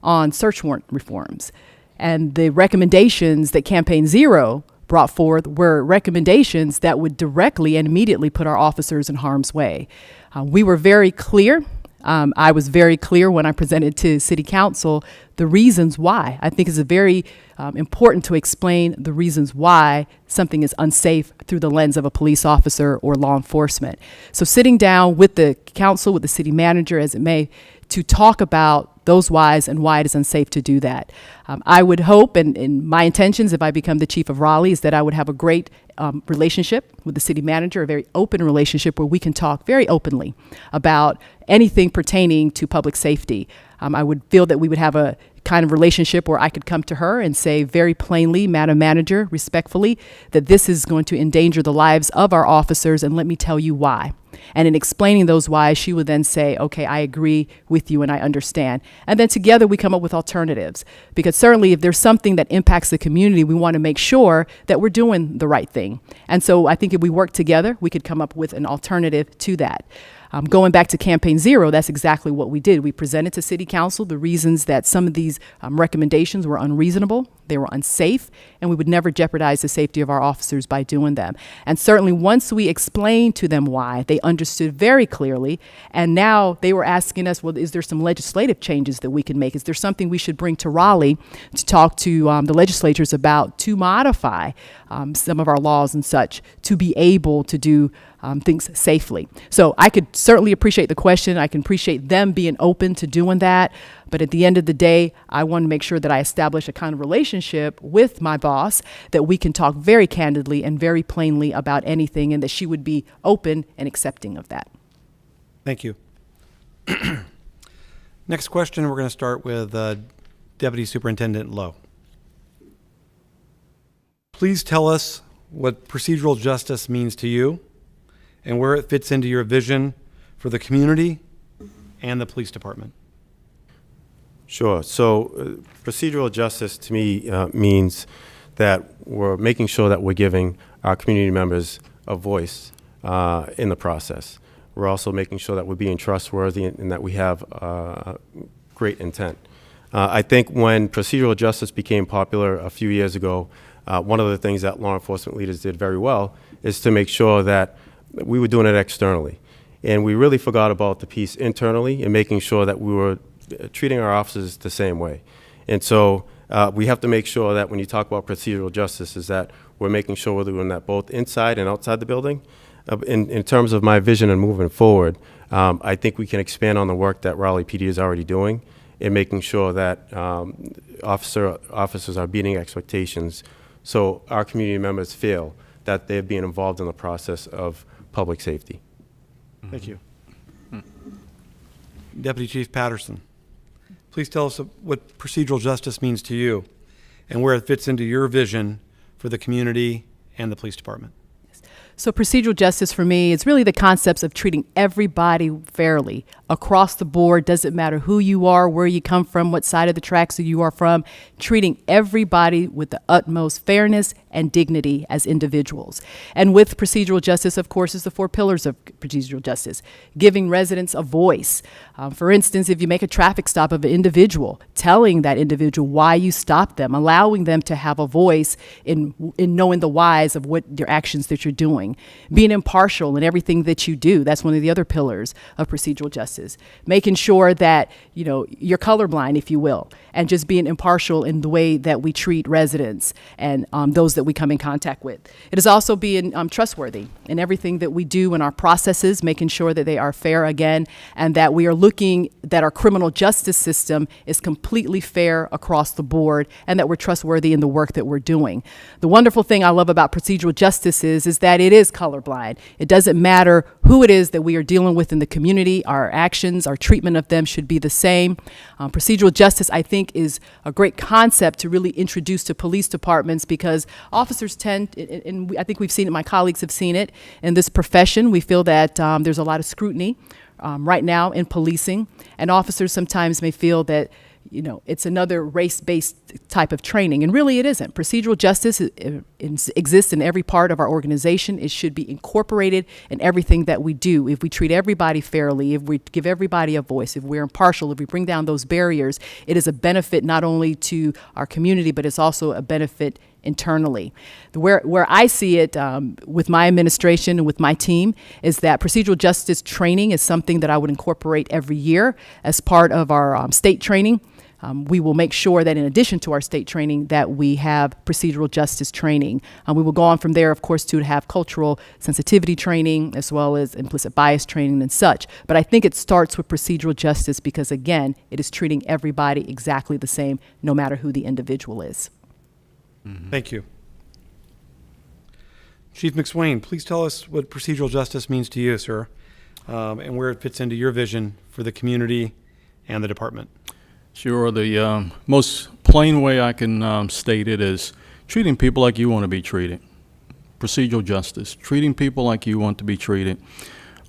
on search warrant reforms. And the recommendations that Campaign Zero brought forth were recommendations that would directly and immediately put our officers in harm's way. We were very clear. I was very clear when I presented to City Council the reasons why. I think it's very important to explain the reasons why something is unsafe through the lens of a police officer or law enforcement. So sitting down with the council, with the city manager, as it may, to talk about those whys and why it is unsafe to do that. I would hope, and my intentions if I become the chief of Raleigh, is that I would have a great relationship with the city manager, a very open relationship where we can talk very openly about anything pertaining to public safety. I would feel that we would have a kind of relationship where I could come to her and say very plainly, Madam Manager, respectfully, that this is going to endanger the lives of our officers, and let me tell you why. And in explaining those whys, she would then say, okay, I agree with you and I understand. And then together we come up with alternatives. Because certainly if there's something that impacts the community, we want to make sure that we're doing the right thing. And so I think if we work together, we could come up with an alternative to that. Going back to Campaign Zero, that's exactly what we did. We presented to City Council the reasons that some of these recommendations were unreasonable, they were unsafe, and we would never jeopardize the safety of our officers by doing them. And certainly once we explained to them why, they understood very clearly, and now they were asking us, well, is there some legislative changes that we can make? Is there something we should bring to Raleigh to talk to the legislatures about to modify some of our laws and such to be able to do things safely? So I could certainly appreciate the question. I can appreciate them being open to doing that. But at the end of the day, I want to make sure that I establish a kind of relationship with my boss that we can talk very candidly and very plainly about anything, and that she would be open and accepting of that. Thank you. Next question, we're going to start with Deputy Superintendent Lowe. Please tell us what procedural justice means to you and where it fits into your vision for the community and the police department. Sure. So procedural justice to me means that we're making sure that we're giving our community members a voice in the process. We're also making sure that we're being trustworthy and that we have great intent. I think when procedural justice became popular a few years ago, one of the things that law enforcement leaders did very well is to make sure that we were doing it externally. And we really forgot about the piece internally and making sure that we were treating our officers the same way. And so we have to make sure that when you talk about procedural justice is that we're making sure we're doing that both inside and outside the building. In terms of my vision and moving forward, I think we can expand on the work that Raleigh PD is already doing in making sure that officers are meeting expectations so our community members feel that they're being involved in the process of public safety. Thank you. Deputy Chief Patterson, please tell us what procedural justice means to you and where it fits into your vision for the community and the police department. So procedural justice for me is really the concepts of treating everybody fairly across the board. Doesn't matter who you are, where you come from, what side of the tracks you are from, treating everybody with the utmost fairness and dignity as individuals. And with procedural justice, of course, is the 4 pillars of procedural justice. Giving residents a voice. For instance, if you make a traffic stop of an individual, telling that individual why you stopped them, allowing them to have a voice in knowing the whys of what your actions that you're doing. Being impartial in everything that you do. That's one of the other pillars of procedural justice. Making sure that, you know, you're colorblind, if you will, and just being impartial in the way that we treat residents and those that we come in contact with. It is also being trustworthy in everything that we do in our processes, making sure that they are fair again, and that we are looking that our criminal justice system is completely fair across the board, and that we're trustworthy in the work that we're doing. The wonderful thing I love about procedural justice is that it is colorblind. It doesn't matter who it is that we are dealing with in the community. Our actions, our treatment of them should be the same. Procedural justice, I think, is a great concept to really introduce to police departments because officers tend, and I think we've seen it, my colleagues have seen it in this profession. We feel that there's a lot of scrutiny right now in policing, and officers sometimes may feel that, you know, it's another race-based type of training, and really it isn't. Procedural justice exists in every part of our organization. It should be incorporated in everything that we do. If we treat everybody fairly, if we give everybody a voice, if we're impartial, if we bring down those barriers, it is a benefit not only to our community, but it's also a benefit internally. Where I see it with my administration and with my team is that procedural justice training is something that I would incorporate every year as part of our state training. We will make sure that in addition to our state training that we have procedural justice training. We will go on from there, of course, to have cultural sensitivity training as well as implicit bias training and such. But I think it starts with procedural justice because, again, it is treating everybody exactly the same, no matter who the individual is. Thank you. Chief McSwain, please tell us what procedural justice means to you, sir, and where it fits into your vision for the community and the department. Sure. The most plain way I can state it is treating people like you want to be treated. Procedural justice, treating people like you want to be treated.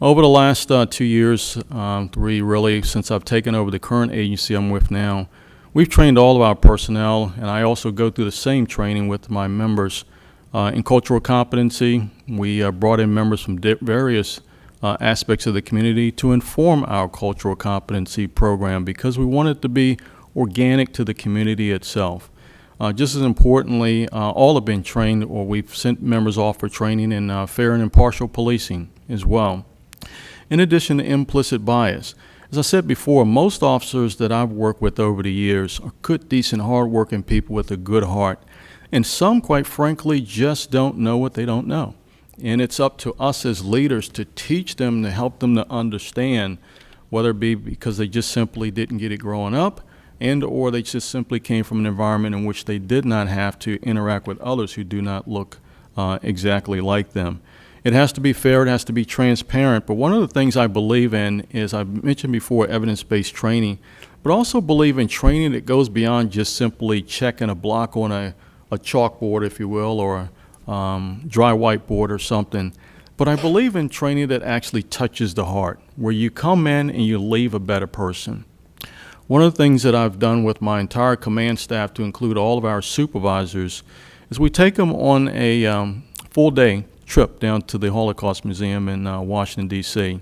Over the last 2 years, 3 really, since I've taken over the current agency I'm with now, we've trained all of our personnel, and I also go through the same training with my members in cultural competency. We brought in members from various aspects of the community to inform our cultural competency program because we want it to be organic to the community itself. Just as importantly, all have been trained, or we've sent members off for training in fair and impartial policing as well. In addition to implicit bias, as I said before, most officers that I've worked with over the years are good, decent, hard-working people with a good heart. And some, quite frankly, just don't know what they don't know. And it's up to us as leaders to teach them, to help them to understand, whether it be because they just simply didn't get it growing up, and or they just simply came from an environment in which they did not have to interact with others who do not look exactly like them. It has to be fair, it has to be transparent, but one of the things I believe in is, I mentioned before, evidence-based training, but also believe in training that goes beyond just simply checking a block on a chalkboard, if you will, or a dry whiteboard or something. But I believe in training that actually touches the heart, where you come in and you leave a better person. One of the things that I've done with my entire command staff, to include all of our supervisors, is we take them on a full-day trip down to the Holocaust Museum in Washington, D.C.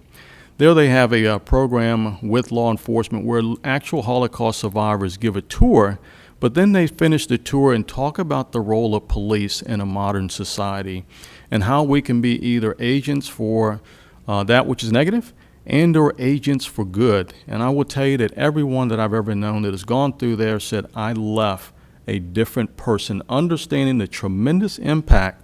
There they have a program with law enforcement where actual Holocaust survivors give a tour, but then they finish the tour and talk about the role of police in a modern society and how we can be either agents for that which is negative and or agents for good. And I will tell you that everyone that I've ever known that has gone through there said, I left a different person, understanding the tremendous impact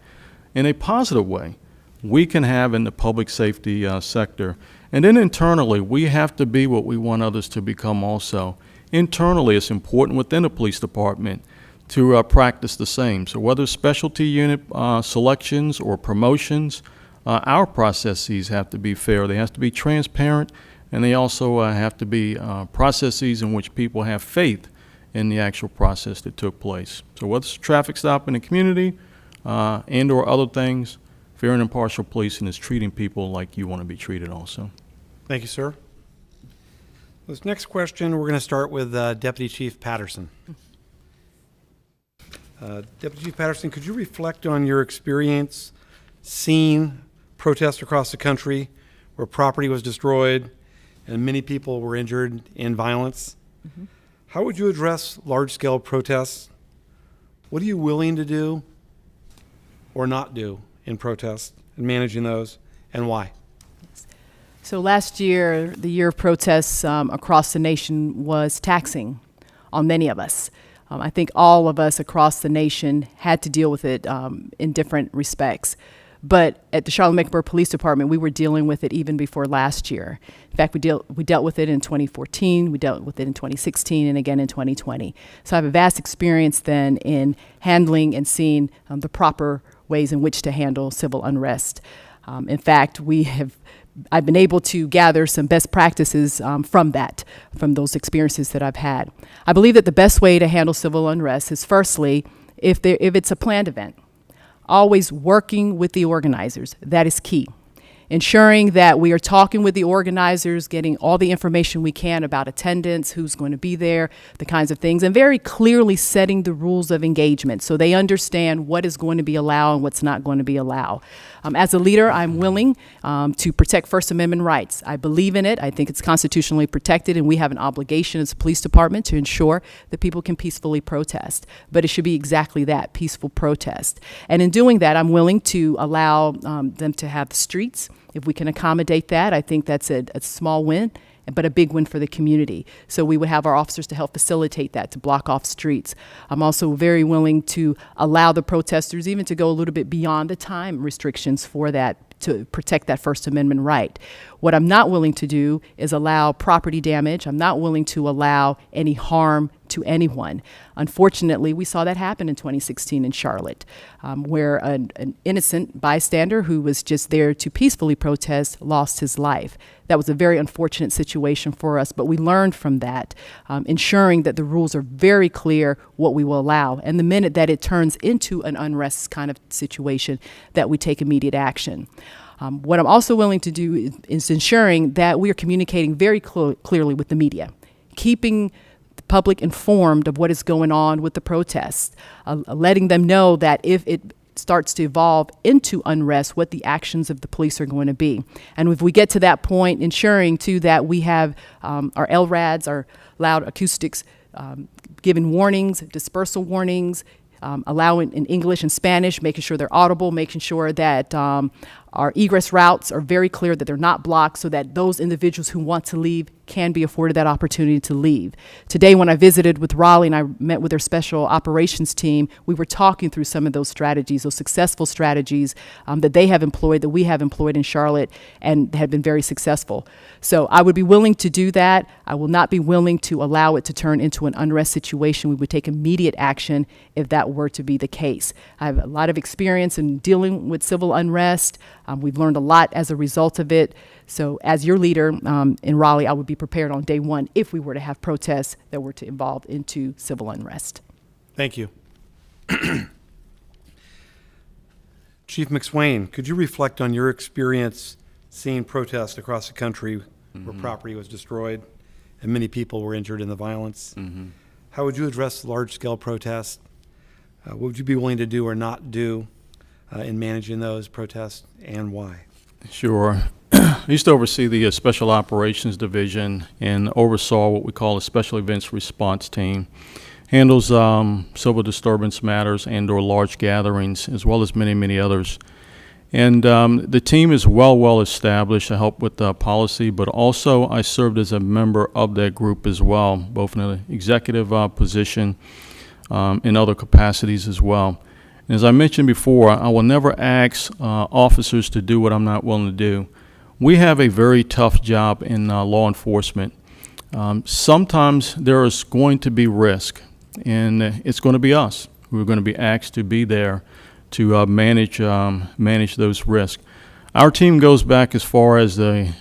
in a positive way we can have in the public safety sector. And then internally, we have to be what we want others to become also. Internally, it's important within the police department to practice the same. So whether specialty unit selections or promotions, our processes have to be fair. They have to be transparent, and they also have to be processes in which people have faith in the actual process that took place. So whether it's a traffic stop in the community and or other things, fair and impartial policing is treating people like you want to be treated also. Thank you, sir. This next question, we're going to start with Deputy Chief Patterson. Deputy Chief Patterson, could you reflect on your experience seeing protests across the country where property was destroyed and many people were injured in violence? Mm-hmm. How would you address large-scale protests? What are you willing to do or not do in protests and managing those, and why? So last year, the year of protests across the nation was taxing on many of us. I think all of us across the nation had to deal with it in different respects. But at the Charlotte-Mecklenburg Police Department, we were dealing with it even before last year. In fact, we dealt with it in 2014, we dealt with it in 2016, and again in 2020. So I have a vast experience then in handling and seeing the proper ways in which to handle civil unrest. In fact, I've been able to gather some best practices from those experiences that I've had. I believe that the best way to handle civil unrest is, firstly, if it's a planned event, always working with the organizers. That is key. Ensuring that we are talking with the organizers, getting all the information we can about attendance, who's going to be there, the kinds of things, and very clearly setting the rules of engagement so they understand what is going to be allowed and what's not going to be allowed. As a leader, I'm willing to protect First Amendment rights. I believe in it. I think it's constitutionally protected, and we have an obligation as a police department to ensure that people can peacefully protest. But it should be exactly that, peaceful protest. And in doing that, I'm willing to allow them to have the streets. If we can accommodate that, I think that's a small win but a big win for the community. So we would have our officers to help facilitate that, to block off streets. I'm also very willing to allow the protesters even to go a little bit beyond the time restrictions for that, to protect that First Amendment right. What I'm not willing to do is allow property damage. I'm not willing to allow any harm to anyone. Unfortunately, we saw that happen in 2016 in Charlotte, where an innocent bystander who was just there to peacefully protest lost his life. That was a very unfortunate situation for us, but we learned from that, ensuring that the rules are very clear what we will allow. And the minute that it turns into an unrest kind of situation, that we take immediate action. What I'm also willing to do is ensuring that we are communicating very clearly with the media, keeping the public informed of what is going on with the protests, letting them know that if it starts to evolve into unrest, what the actions of the police are going to be. And if we get to that point, ensuring too that we have our LRADs, our loud acoustics, giving warnings, dispersal warnings, allowing in English and Spanish, making sure they're audible, making sure that our egress routes are very clear, that they're not blocked, so that those individuals who want to leave can be afforded that opportunity to leave. Today, when I visited with Raleigh and I met with their special operations team, we were talking through some of those strategies, those successful strategies that they have employed, that we have employed in Charlotte, and have been very successful. So I would be willing to do that. I will not be willing to allow it to turn into an unrest situation. We would take immediate action if that were to be the case. I have a lot of experience in dealing with civil unrest. We've learned a lot as a result of it. So as your leader in Raleigh, I would be prepared on day one if we were to have protests that were to evolve into civil unrest. Thank you. Chief McSwain, could you reflect on your experience seeing protests across the country where property was destroyed and many people were injured in the violence? How would you address large-scale protests? What would you be willing to do or not do in managing those protests, and why? Sure. I used to oversee the Special Operations Division and oversaw what we call a Special Events Response Team. Handles civil disturbance matters and or large gatherings, as well as many, many others. And the team is well established. I help with policy, but also I served as a member of that group as well, both in an executive position in other capacities as well. And as I mentioned before, I will never ask officers to do what I'm not willing to do. We have a very tough job in law enforcement. Sometimes there is going to be risk, and it's going to be us who are going to be asked to be there to manage those risks. Our team goes back as far as the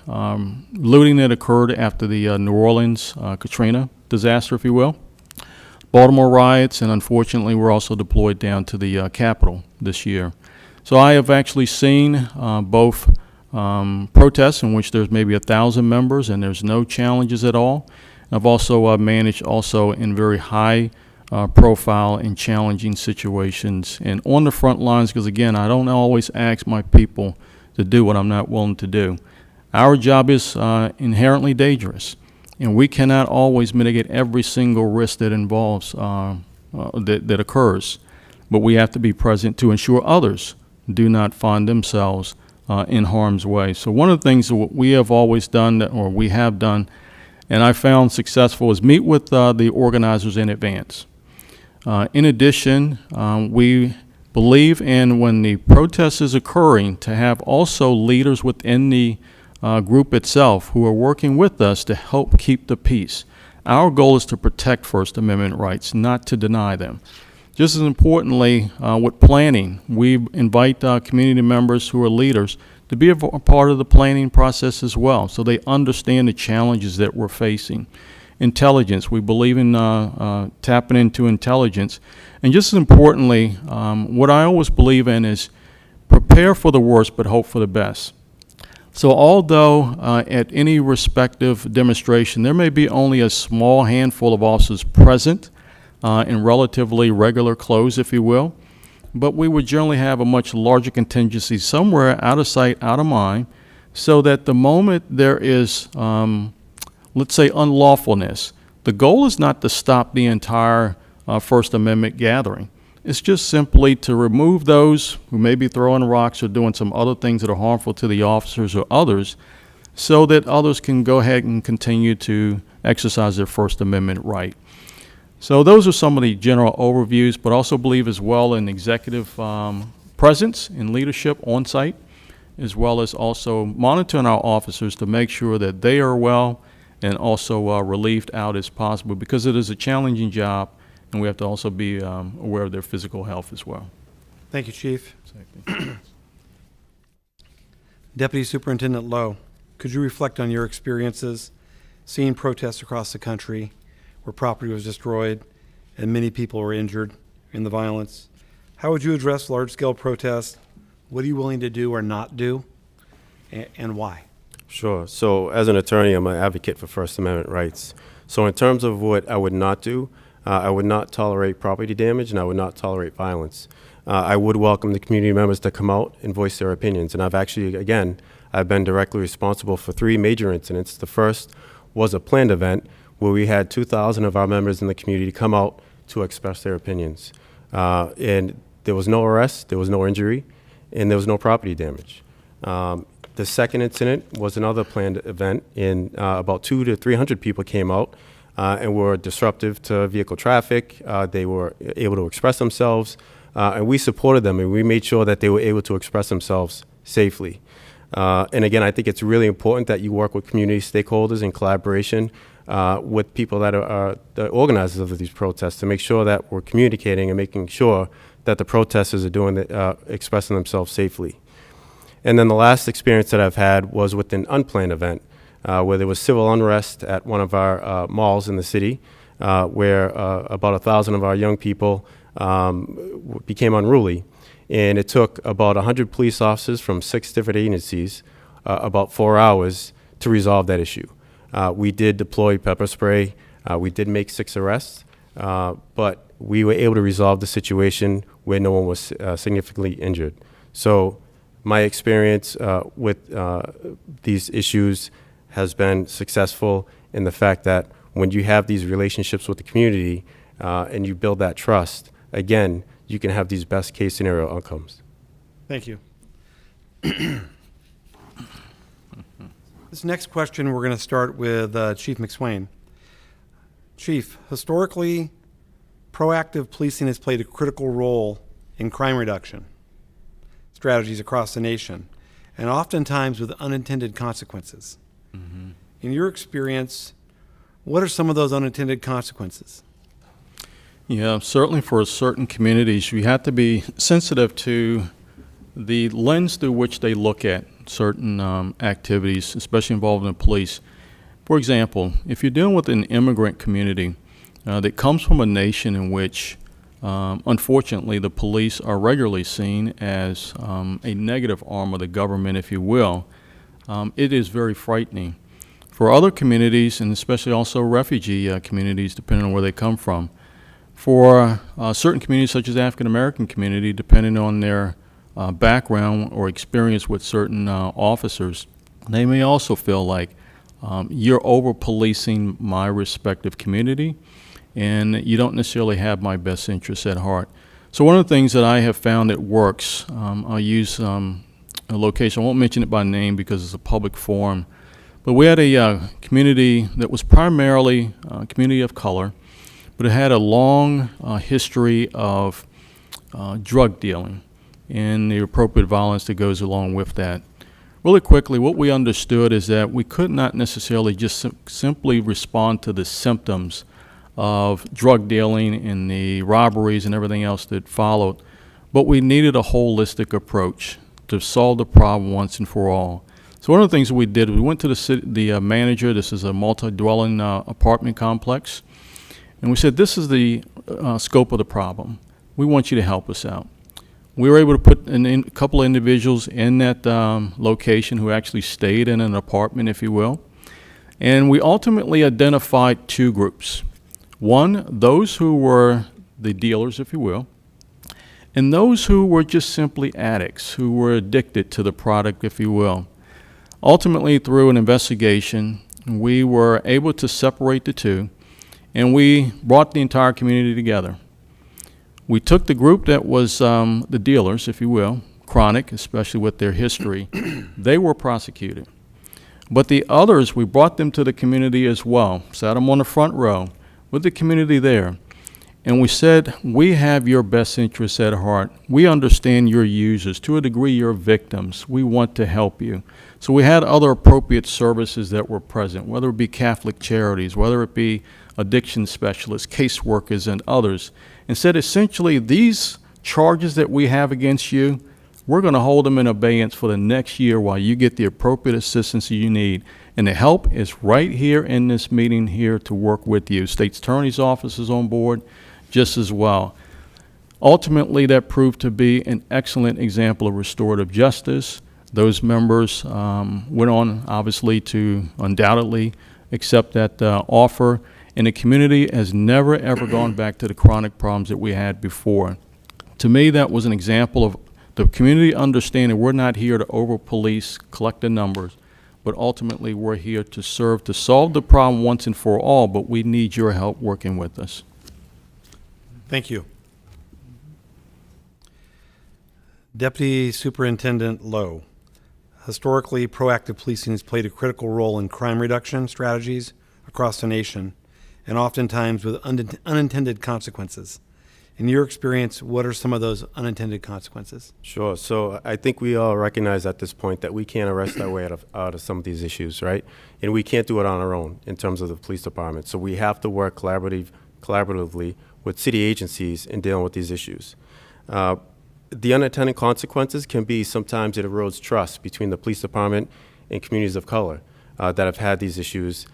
looting that occurred after the New Orleans Katrina disaster, if you will. Baltimore riots, and unfortunately we're also deployed down to the Capitol this year. So I have actually seen both protests in which there's maybe 1,000 members and there's no challenges at all. I've also managed also in very high profile and challenging situations and on the front lines, because again, I don't always ask my people to do what I'm not willing to do. Our job is inherently dangerous. And we cannot always mitigate every single risk that involves, that occurs. But we have to be present to ensure others do not find themselves in harm's way. So one of the things that we have always done, or we have done, and I found successful, is meet with the organizers in advance. In addition, we believe in, when the protest is occurring, to have also leaders within the group itself who are working with us to help keep the peace. Our goal is to protect First Amendment rights, not to deny them. Just as importantly, with planning, we invite community members who are leaders to be a part of the planning process as well, so they understand the challenges that we're facing. Intelligence, we believe in tapping into intelligence. And just as importantly, what I always believe in is prepare for the worst but hope for the best. So although at any respective demonstration there may be only a small handful of officers present in relatively regular clothes, if you will, but we would generally have a much larger contingency somewhere out of sight, out of mind, so that the moment there is, let's say, unlawfulness, the goal is not to stop the entire First Amendment gathering. It's just simply to remove those who may be throwing rocks or doing some other things that are harmful to the officers or others, so that others can go ahead and continue to exercise their First Amendment right. So those are some of the general overviews, but also believe as well in executive presence and leadership on site, as well as also monitoring our officers to make sure that they are well and also relieved out as possible, because it is a challenging job, and we have to also be aware of their physical health as well. Thank you, Chief. Exactly. Deputy Superintendent Lowe, could you reflect on your experiences seeing protests across the country where property was destroyed and many people were injured in the violence? How would you address large-scale protests? What are you willing to do or not do, and why? Sure. So as an attorney, I'm an advocate for First Amendment rights. So in terms of what I would not do, I would not tolerate property damage, and I would not tolerate violence. I would welcome the community members to come out and voice their opinions. And I've actually, again, I've been directly responsible for 3 major incidents. The first was a planned event where we had 2,000 of our members in the community come out to express their opinions. And there was no arrest, there was no injury, and there was no property damage. The second incident was another planned event, and about 200 to 300 people came out and were disruptive to vehicle traffic. They were able to express themselves, and we supported them, and we made sure that they were able to express themselves safely. And again, I think it's really important that you work with community stakeholders in collaboration with people that are the organizers of these protests to make sure that we're communicating and making sure that the protesters are doing expressing themselves safely. And then the last experience that I've had was with an unplanned event where there was civil unrest at one of our malls in the city where about 1,000 of our young people became unruly. And it took about 100 police officers from 6 different agencies about 4 hours to resolve that issue. We did deploy pepper spray. We did make 6 arrests, but we were able to resolve the situation where no one was significantly injured. So my experience with these issues has been successful in the fact that when you have these relationships with the community and you build that trust, again, you can have these best case scenario outcomes. Thank you. This next question, we're going to start with Chief McSwain. Chief, historically, proactive policing has played a critical role in crime reduction strategies across the nation, and oftentimes with unintended consequences. Mm-hmm. In your experience, what are some of those unintended consequences? Yeah, certainly for certain communities, you have to be sensitive to the lens through which they look at certain activities, especially involving the police. For example, if you're dealing with an immigrant community that comes from a nation in which, unfortunately, the police are regularly seen as a negative arm of the government, if you will, it is very frightening. For other communities, and especially also refugee communities, depending on where they come from, for certain communities such as the African American community, depending on their background or experience with certain officers, they may also feel like you're over-policing my respective community and you don't necessarily have my best interests at heart. So one of the things that I have found that works, I'll use a location, I won't mention it by name because it's a public forum, but we had a community that was primarily a community of color, but it had a long history of drug dealing and the appropriate violence that goes along with that. Really quickly, what we understood is that we could not necessarily just simply respond to the symptoms of drug dealing and the robberies and everything else that followed, but we needed a holistic approach to solve the problem once and for all. So one of the things that we did, we went to the manager, this is a multi-dwelling apartment complex, and we said, this is the scope of the problem. We want you to help us out. We were able to put a couple of individuals in that location who actually stayed in an apartment, if you will. And we ultimately identified 2 groups. One, those who were the dealers, if you will, and those who were just simply addicts, who were addicted to the product, if you will. Ultimately, through an investigation, we were able to separate the 2, and we brought the entire community together. We took the group that was the dealers, if you will, chronic, especially with their history. They were prosecuted. But the others, we brought them to the community as well, sat them on the front row with the community there. And we said, we have your best interests at heart. We understand your users. To a degree, you're victims. We want to help you. So we had other appropriate services that were present, whether it be Catholic Charities, whether it be addiction specialists, caseworkers, and others, and said essentially these charges that we have against you, we're going to hold them in abeyance for the next year while you get the appropriate assistance you need. And the help is right here in this meeting here to work with you. State's Attorney's Office is on board just as well. Ultimately, that proved to be an excellent example of restorative justice. Those members went on, obviously, to undoubtedly accept that offer, and the community has never, ever gone back to the chronic problems that we had before. To me, that was an example of the community understanding we're not here to over-police, collect the numbers, but ultimately we're here to serve, to solve the problem once and for all, but we need your help working with us. Thank you. Deputy Superintendent Lowe. Historically, proactive policing has played a critical role in crime reduction strategies across the nation, and oftentimes with unintended consequences. In your experience, what are some of those unintended consequences? Sure. So I think we all recognize at this point that we can't arrest our way out of some of these issues, right? And we can't do it on our own in terms of the police department. So we have to work collaboratively with city agencies in dealing with these issues. The unintended consequences can be sometimes it erodes trust between the police department and communities of color that have had these issues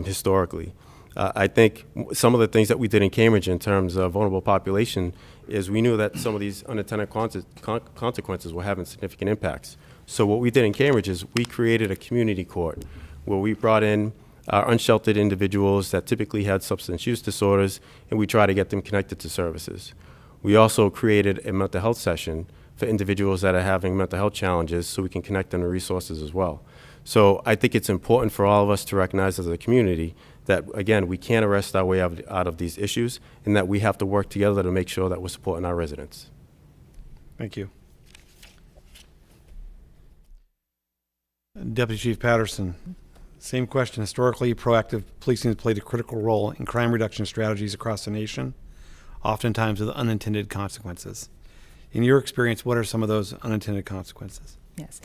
historically. I think some of the things that we did in Cambridge in terms of vulnerable population is we knew that some of these unintended consequences were having significant impacts. So what we did in Cambridge is we created a community court where we brought in unsheltered individuals that typically had substance use disorders, and we try to get them connected to services. We also created a mental health session for individuals that are having mental health challenges so we can connect them to resources as well. So I think it's important for all of us to recognize as a community that, again, we can't arrest our way out of these issues, and that we have to work together to make sure that we're supporting our residents. Thank you. Deputy Chief Patterson, same question. Historically, proactive policing has played a critical role in crime reduction strategies across the nation, oftentimes with unintended consequences. In your experience, what are some of those unintended consequences? Yes.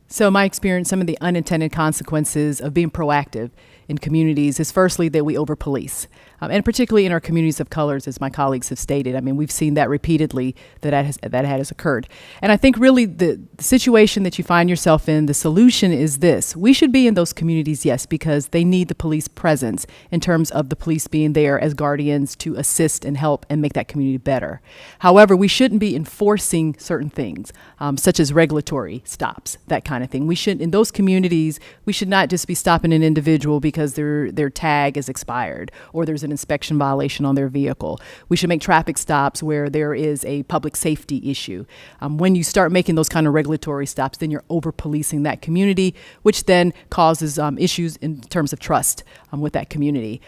So my experience, some of the unintended consequences of being proactive in communities is firstly that we over-police, and particularly in our communities of colors, as my colleagues have stated. I mean, we've seen that repeatedly, that has occurred. And I think really the situation that you find yourself in, the solution is this. We should be in those communities, yes, because they need the police presence in terms of the police being there as guardians to assist and help and make that community better. However, we shouldn't be enforcing certain things, such as regulatory stops, that kind of thing. We should, in those communities, we should not just be stopping an individual because their tag is expired or there's an inspection violation on their vehicle. We should make traffic stops where there is a public safety issue. When you start making those kind of regulatory stops, then you're over-policing that community, which then causes issues in terms of trust with that community.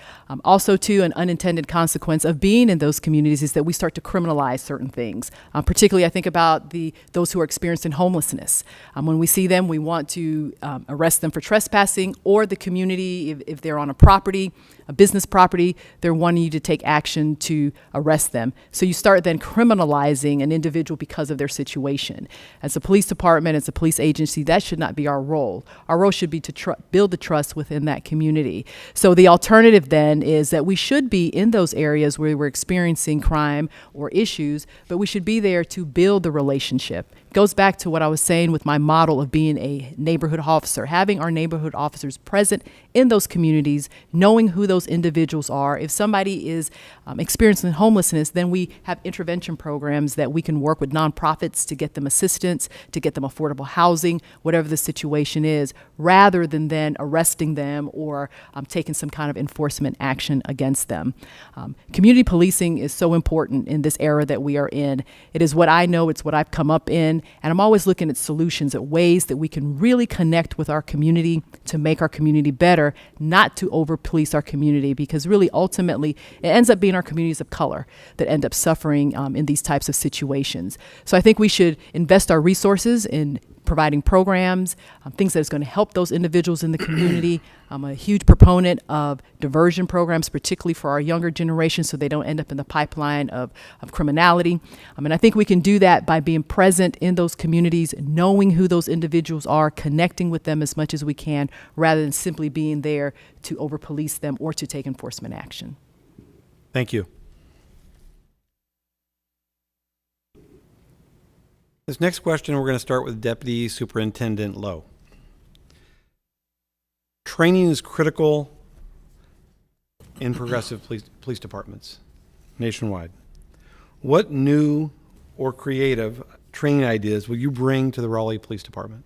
Also, too, an unintended consequence of being in those communities is that we start to criminalize certain things. Particularly, I think about those who are experiencing homelessness. When we see them, we want to arrest them for trespassing, or the community, if they're on a property, a business property, they're wanting you to take action to arrest them. So you start then criminalizing an individual because of their situation. As a police department, as a police agency, that should not be our role. Our role should be to build the trust within that community. So the alternative then is that we should be in those areas where we're experiencing crime or issues, but we should be there to build the relationship. It goes back to what I was saying with my model of being a neighborhood officer, having our neighborhood officers present in those communities, knowing who those individuals are. If somebody is experiencing homelessness, then we have intervention programs that we can work with nonprofits to get them assistance, to get them affordable housing, whatever the situation is, rather than then arresting them or taking some kind of enforcement action against them. Community policing is so important in this era that we are in. It is what I know, it's what I've come up in, and I'm always looking at solutions, at ways that we can really connect with our community to make our community better, not to over-police our community, because really ultimately it ends up being our communities of color that end up suffering in these types of situations. So I think we should invest our resources in providing programs, things that's going to help those individuals in the community. I'm a huge proponent of diversion programs, particularly for our younger generation, so they don't end up in the pipeline of criminality. And I think we can do that by being present in those communities, knowing who those individuals are, connecting with them as much as we can, rather than simply being there to over-police them or to take enforcement action. Thank you. This next question, we're going to start with Deputy Superintendent Lowe. Training is critical in progressive police departments nationwide. What new or creative training ideas will you bring to the Raleigh Police Department?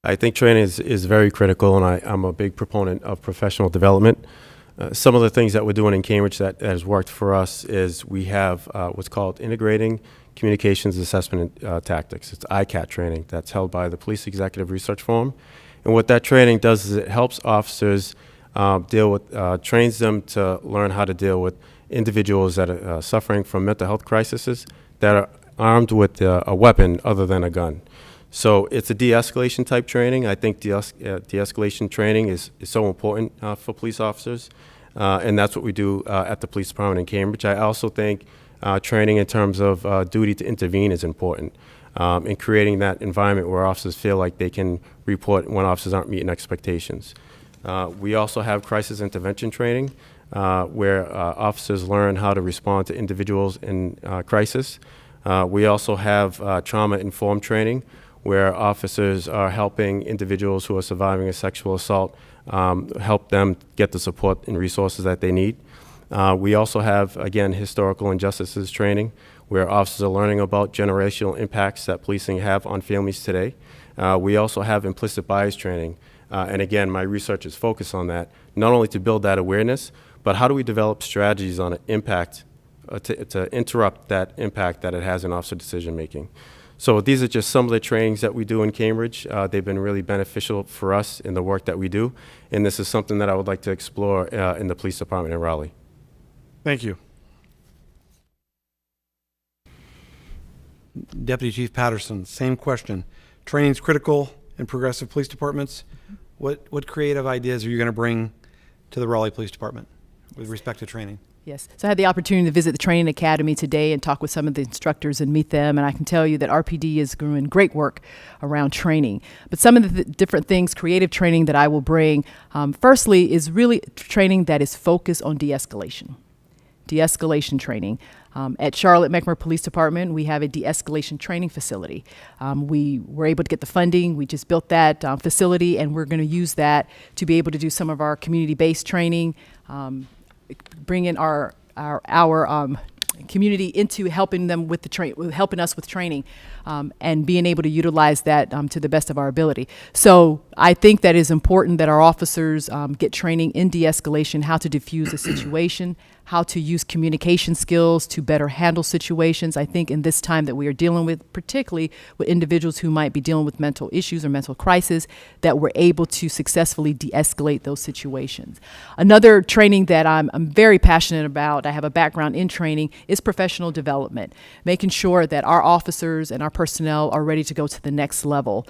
I think training is very critical, and I'm a big proponent of professional development. Some of the things that we're doing in Cambridge that has worked for us is we have what's called Integrating Communications Assessment Tactics. It's ICAT training that's held by the Police Executive Research Forum. And what that training does is it helps officers trains them to learn how to deal with individuals that are suffering from mental health crises that are armed with a weapon other than a gun. So it's a de-escalation type training. I think de-escalation training is so important for police officers, and that's what we do at the police department in Cambridge. I also think training in terms of duty to intervene is important in creating that environment where officers feel like they can report when officers aren't meeting expectations. We also have crisis intervention training where officers learn how to respond to individuals in crisis. We also have trauma-informed training where officers are helping individuals who are surviving a sexual assault, help them get the support and resources that they need. We also have, again, historical injustices training, where officers are learning about generational impacts that policing have on families today. We also have implicit bias training, and again, my research is focused on that, not only to build that awareness, but how do we develop strategies on an impact to interrupt that impact that it has in officer decision making. So these are just some of the trainings that we do in Cambridge. They've been really beneficial for us in the work that we do, and this is something that I would like to explore in the police department in Raleigh. Thank you. Deputy Chief Patterson, same question. Training is critical in progressive police departments. What creative ideas are you going to bring to the Raleigh Police Department with respect to training? Yes. So I had the opportunity to visit the training academy today and talk with some of the instructors and meet them. And I can tell you that RPD is doing great work around training. But some of the different things, creative training that I will bring, firstly, is really training that is focused on de-escalation. De-escalation training. At Charlotte Mecklenburg Police Department, we have a de-escalation training facility. We were able to get the funding. We just built that facility, and we're going to use that to be able to do some of our community-based training, bring in our community into helping them with helping us with training, and being able to utilize that to the best of our ability. So I think that is important that our officers get training in de-escalation, how to diffuse a situation, how to use communication skills to better handle situations. I think in this time that we are dealing with, particularly with individuals who might be dealing with mental issues or mental crisis, that we're able to successfully de-escalate those situations. Another training that I'm very passionate about, I have a background in training, is professional development, making sure that our officers and our personnel are ready to go to the next level.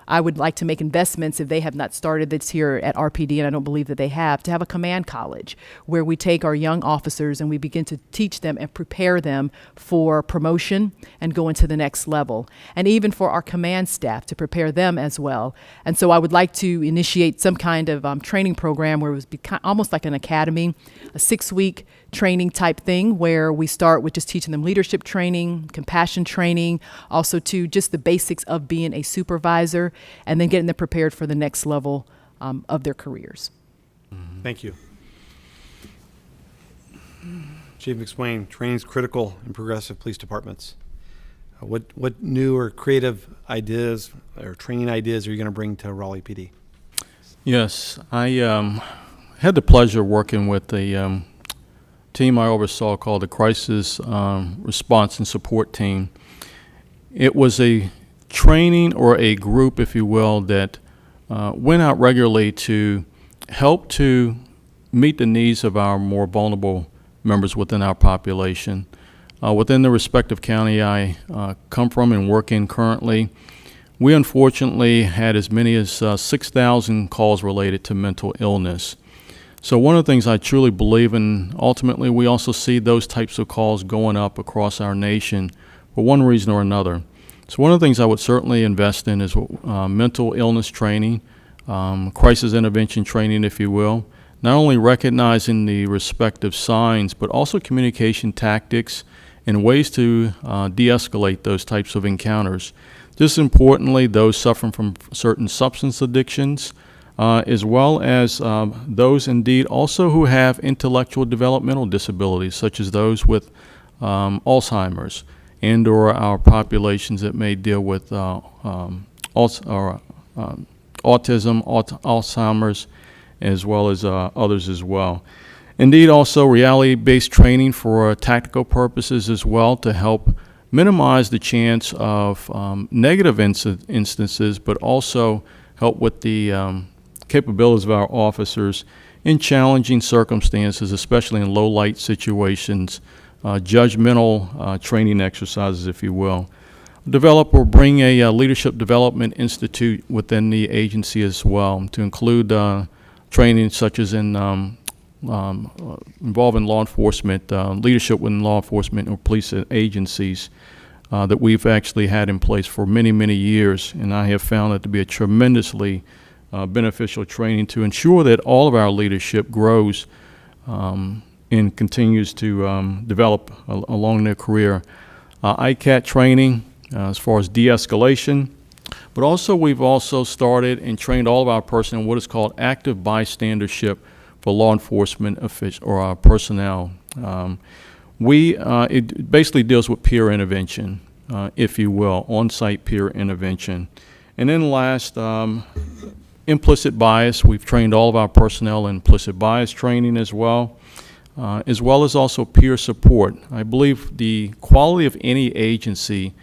I would like to make investments, if they have not started this here at RPD, and I don't believe that they have, to have a command college where we take our young officers and we begin to teach them and prepare them for promotion and going to the next level, and even for our command staff to prepare them as well. And so I would like to initiate some kind of training program where it was almost like an academy, a 6-week training type thing where we start with just teaching them leadership training, compassion training, also to just the basics of being a supervisor, and then getting them prepared for the next level of their careers. Thank you. Chief McSwain, training is critical in progressive police departments. What new or creative ideas or training ideas are you going to bring to Raleigh PD? Yes, I had the pleasure of working with a team I oversaw called the Crisis Response and Support Team. It was a training or a group, if you will, that went out regularly to help to meet the needs of our more vulnerable members within our population. Within the respective county I come from and work in currently, we unfortunately had as many as 6,000 calls related to mental illness. So one of the things I truly believe in, ultimately, we also see those types of calls going up across our nation for one reason or another. So one of the things I would certainly invest in is mental illness training, crisis intervention training, if you will, not only recognizing the respective signs, but also communication tactics and ways to de-escalate those types of encounters. Just importantly, those suffering from certain substance addictions, as well as those indeed also who have intellectual developmental disabilities, such as those with Alzheimer's, and or our populations that may deal with autism, Alzheimer's, as well as others as well. Indeed, also reality-based training for tactical purposes as well to help minimize the chance of negative instances, but also help with the capabilities of our officers in challenging circumstances, especially in low-light situations, judgmental training exercises, if you will. Develop or bring a leadership development institute within the agency as well to include training such as in involving law enforcement, leadership within law enforcement or police agencies that we've actually had in place for many, many years. And I have found that to be a tremendously beneficial training to ensure that all of our leadership grows and continues to develop along their career. ICAT training as far as de-escalation, but also we've also started and trained all of our personnel in what is called active bystandership for law enforcement officials or our personnel. It basically deals with peer intervention, if you will, on-site peer intervention. And then last, implicit bias. We've trained all of our personnel in implicit bias training as well as also peer support. I believe the quality of any agency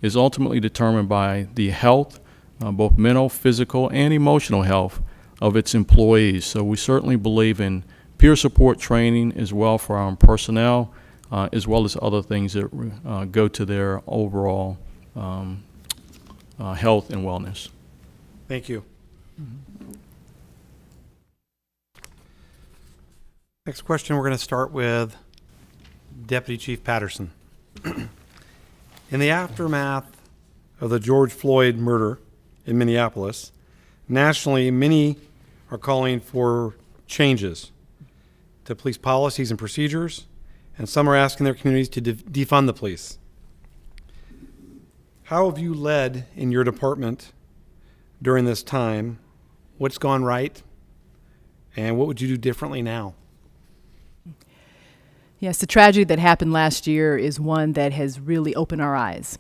is ultimately determined by the health, both mental, physical, and emotional health of its employees. So we certainly believe in peer support training as well for our personnel, as well as other things that go to their overall health and wellness. Thank you. Next question, we're going to start with Deputy Chief Patterson. In the aftermath of the George Floyd murder in Minneapolis, nationally, many are calling for changes to police policies and procedures, and some are asking their communities to defund the police. How have you led in your department during this time? What's gone right? And what would you do differently now? Yes, the tragedy that happened last year is one that has really opened our eyes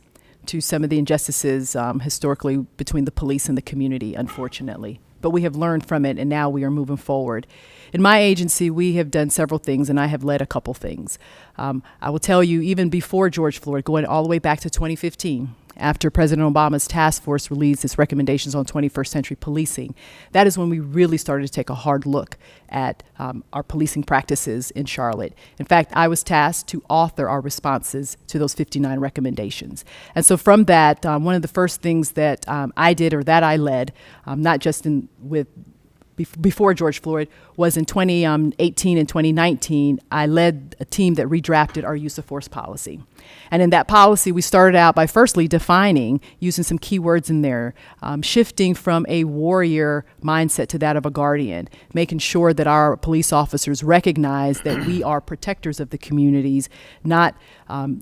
to some of the injustices historically between the police and the community, unfortunately. But we have learned from it, and now we are moving forward. In my agency, we have done several things, and I have led a couple things. I will tell you, even before George Floyd, going all the way back to 2015, after President Obama's task force released its recommendations on 21st century policing, that is when we really started to take a hard look at our policing practices in Charlotte. In fact, I was tasked to author our responses to those 59 recommendations. And so from that, one of the first things that I did or that I led, not just before George Floyd, was in 2018 and 2019, I led a team that redrafted our use of force policy. And in that policy, we started out by firstly defining, using some keywords in there, shifting from a warrior mindset to that of a guardian, making sure that our police officers recognize that we are protectors of the communities, not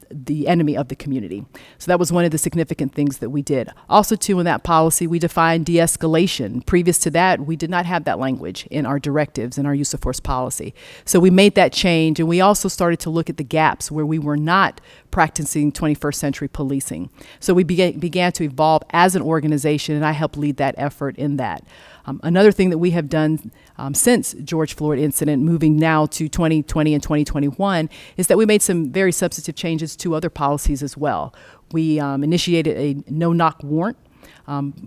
the enemy of the community. So that was one of the significant things that we did. Also, too, in that policy, we defined de-escalation. Previous to that, we did not have that language in our directives and our use of force policy. So we made that change, and we also started to look at the gaps where we were not practicing 21st century policing. So we began to evolve as an organization, and I helped lead that effort in that. Another thing that we have done since George Floyd incident, moving now to 2020 and 2021, is that we made some very substantive changes to other policies as well. We initiated a no-knock warrant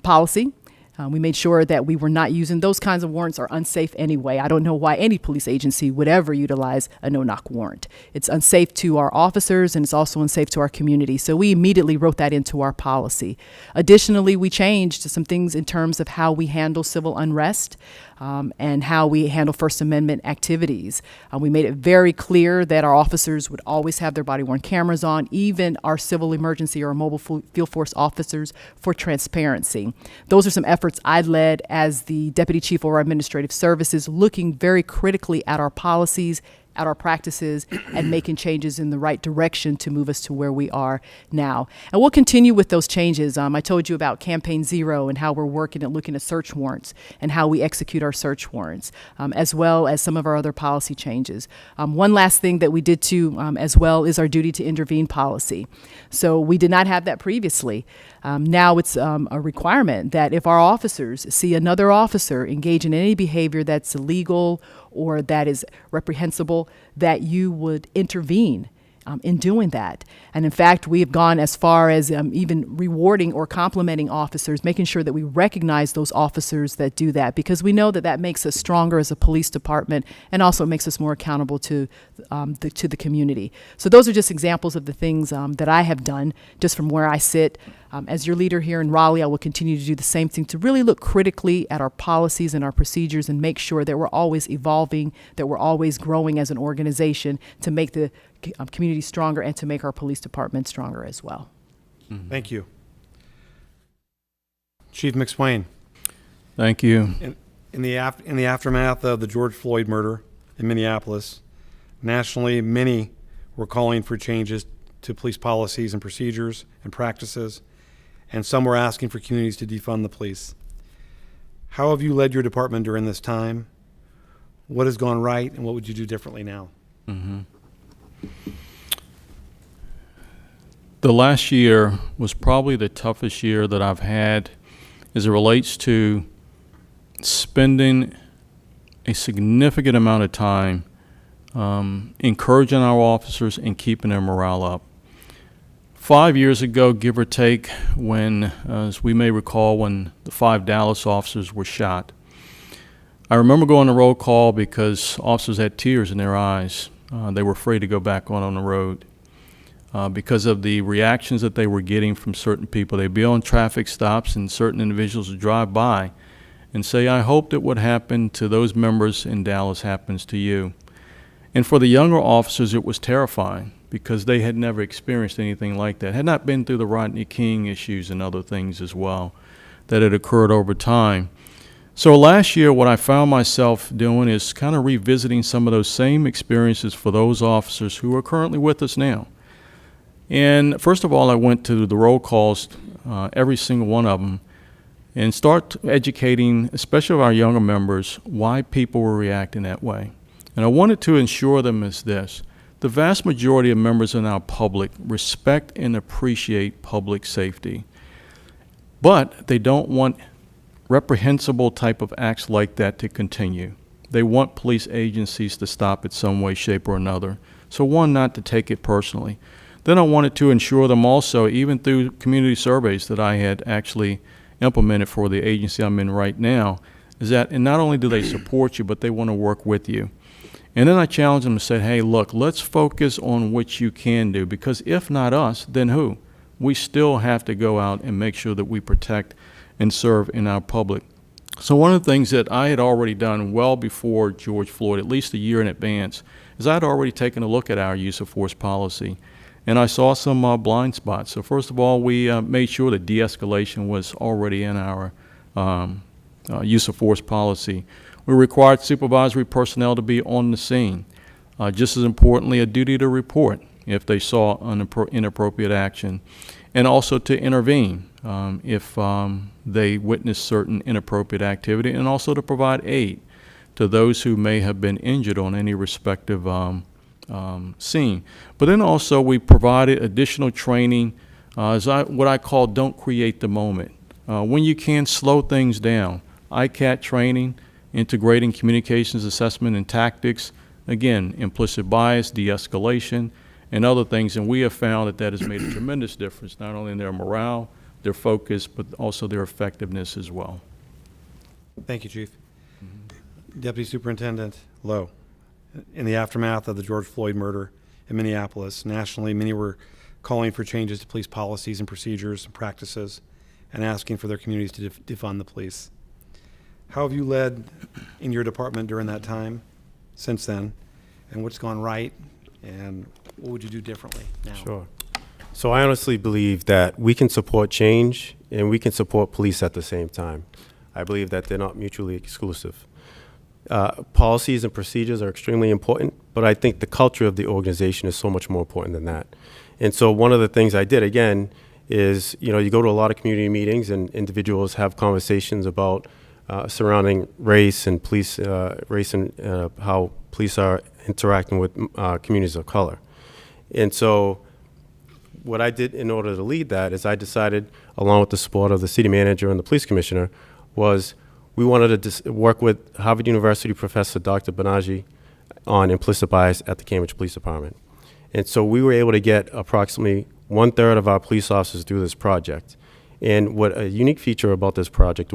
policy. We made sure that we were not using those kinds of warrants are unsafe anyway. I don't know why any police agency would ever utilize a no-knock warrant. It's unsafe to our officers, and it's also unsafe to our community. So we immediately wrote that into our policy. Additionally, we changed some things in terms of how we handle civil unrest and how we handle First Amendment activities. We made it very clear that our officers would always have their body-worn cameras on, even our civil emergency or mobile field force officers, for transparency. Those are some efforts I led as the Deputy Chief over Administrative Services, looking very critically at our policies, at our practices, and making changes in the right direction to move us to where we are now. And we'll continue with those changes. I told you about Campaign Zero and how we're working at looking at search warrants and how we execute our search warrants, as well as some of our other policy changes. One last thing that we did too, as well, is our duty to intervene policy. So we did not have that previously. Now it's a requirement that if our officers see another officer engage in any behavior that's illegal or that is reprehensible, that you would intervene in doing that. And in fact, we have gone as far as even rewarding or complimenting officers, making sure that we recognize those officers that do that, because we know that that makes us stronger as a police department and also makes us more accountable to the community. So those are just examples of the things that I have done just from where I sit. As your leader here in Raleigh, I will continue to do the same thing, to really look critically at our policies and our procedures and make sure that we're always evolving, that we're always growing as an organization to make the community stronger and to make our police department stronger as well. Mm-hmm. Thank you. Chief McSwain. Thank you. In the aftermath of the George Floyd murder in Minneapolis, nationally, many were calling for changes to police policies and procedures and practices, and some were asking for communities to defund the police. How have you led your department during this time? What has gone right, and what would you do differently now? Mm-hmm. The last year was probably the toughest year that I've had as it relates to spending a significant amount of time encouraging our officers and keeping their morale up. 5 years ago, give or take, when, as we may recall, when the 5 Dallas officers were shot, I remember going to roll call because officers had tears in their eyes. They were afraid to go back on the road because of the reactions that they were getting from certain people. They'd be on traffic stops and certain individuals would drive by and say, "I hope that what happened to those members in Dallas happens to you." And for the younger officers, it was terrifying because they had never experienced anything like that, had not been through the Rodney King issues and other things as well that had occurred over time. So last year, what I found myself doing is kind of revisiting some of those same experiences for those officers who are currently with us now. And first of all, I went to the roll calls, every single one of them, and start educating, especially our younger members, why people were reacting that way. And I wanted to ensure them as this: the vast majority of members in our public respect and appreciate public safety, but they don't want reprehensible type of acts like that to continue. They want police agencies to stop it some way, shape, or another. So one, not to take it personally. Then I wanted to ensure them also, even through community surveys that I had actually implemented for the agency I'm in right now, is that, and not only do they support you, but they want to work with you. And then I challenged them and said, hey, look, let's focus on what you can do, because if not us, then who? We still have to go out and make sure that we protect and serve in our public. So one of the things that I had already done well before George Floyd, at least a year in advance, is I had already taken a look at our use of force policy. And I saw some blind spots. So first of all, we made sure that de-escalation was already in our use of force policy. We required supervisory personnel to be on the scene. Just as importantly, a duty to report if they saw inappropriate action, and also to intervene if they witnessed certain inappropriate activity, and also to provide aid to those who may have been injured on any respective scene. But then also we provided additional training, what I call don't create the moment. When you can, slow things down. ICAT training, integrating communications assessment and tactics, again, implicit bias, de-escalation, and other things. And we have found that that has made a tremendous difference, not only in their morale, their focus, but also their effectiveness as well. Thank you, Chief. Deputy Superintendent Lowe, in the aftermath of the George Floyd murder in Minneapolis, nationally, many were calling for changes to police policies and procedures and practices and asking for their communities to defund the police. How have you led in your department during that time, since then, and what's gone right, and what would you do differently now? Sure. So I honestly believe that we can support change and we can support police at the same time. I believe that they're not mutually exclusive. Policies and procedures are extremely important, but I think the culture of the organization is so much more important than that. And so one of the things I did, again, is, you go to a lot of community meetings and individuals have conversations about surrounding race and police, how police are interacting with communities of color. And so what I did in order to lead that is I decided, along with the support of the city manager and the police commissioner, was we wanted to work with Harvard University professor Dr. Banaji on implicit bias at the Cambridge Police Department. And so we were able to get approximately 1/3 of our police officers through this project. And what a unique feature about this project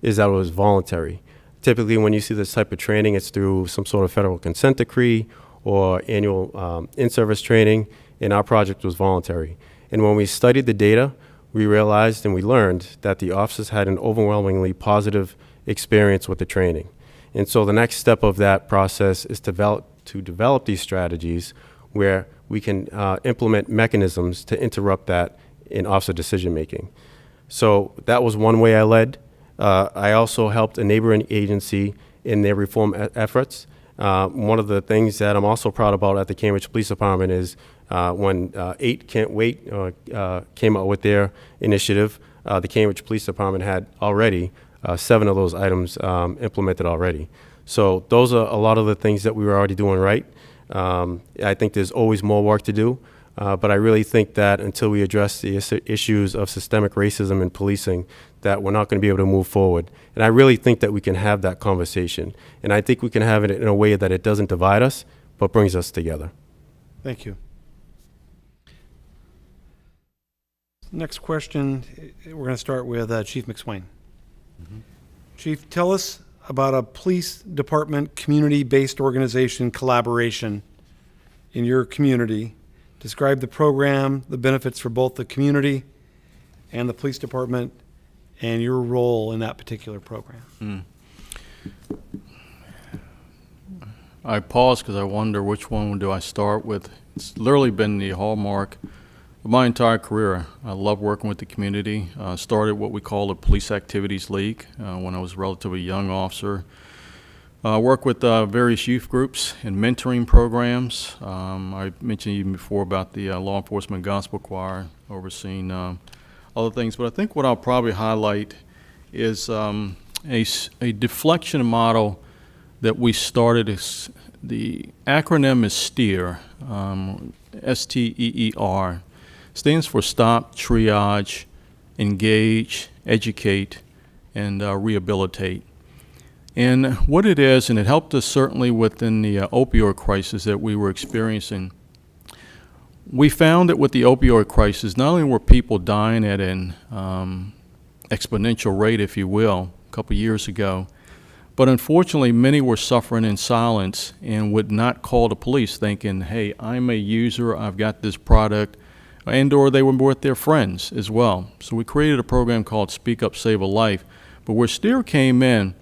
is that it was voluntary. Typically, when you see this type of training, it's through some sort of federal consent decree or annual in-service training, and our project was voluntary. And when we studied the data, we realized and we learned that the officers had an overwhelmingly positive experience with the training. And so the next step of that process is to develop these strategies where we can implement mechanisms to interrupt that in officer decision-making. So that was one way I led. I also helped a neighboring agency in their reform efforts. One of the things that I'm also proud about at the Cambridge Police Department is when 8 Can't Wait came out with their initiative, the Cambridge Police Department had already 7 of those items implemented already. So those are a lot of the things that we were already doing right. I think there's always more work to do, but I really think that until we address the issues of systemic racism in policing, that we're not going to be able to move forward. And I really think that we can have that conversation. And I think we can have it in a way that it doesn't divide us, but brings us together. Thank you. Next question, we're going to start with Chief McSwain. Chief, tell us about a police department community-based organization collaboration in your community. Describe the program, the benefits for both the community and the police department, and your role in that particular program. I pause because I wonder which one do I start with. It's literally been the hallmark of my entire career. I love working with the community. Started what we call the Police Activities League when I was a relatively young officer. Work with various youth groups and mentoring programs. I mentioned even before about the Law Enforcement Gospel Choir, overseeing other things. But I think what I'll probably highlight is a deflection model that we started. The acronym is STEER, S-T-E-E-R. Stands for Stop, Triage, Engage, Educate, and Rehabilitate. And what it is, and it helped us certainly within the opioid crisis that we were experiencing, we found that with the opioid crisis, not only were people dying at an exponential rate, if you will, a couple years ago, but unfortunately many were suffering in silence and would not call the police thinking, hey, I'm a user, I've got this product, and or they were with their friends as well. So we created a program called Speak Up, Save a Life. But where STEER came in,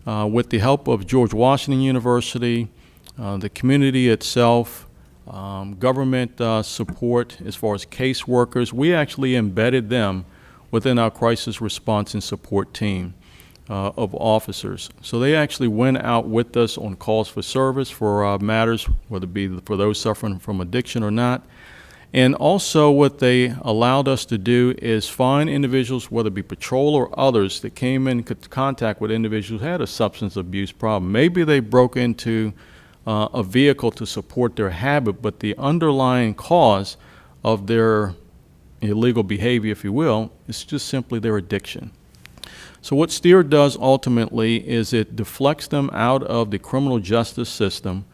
with the help of George Washington University, the community itself, government support as far as caseworkers, we actually embedded them within our crisis response and support team of officers. So they actually went out with us on calls for service for matters, whether it be for those suffering from addiction or not. And also what they allowed us to do is find individuals, whether it be patrol or others, that came in contact with individuals who had a substance abuse problem. Maybe they broke into a vehicle to support their habit, but the underlying cause of their illegal behavior, if you will, is just simply their addiction. So what STEER does ultimately is it deflects them out of the criminal justice system.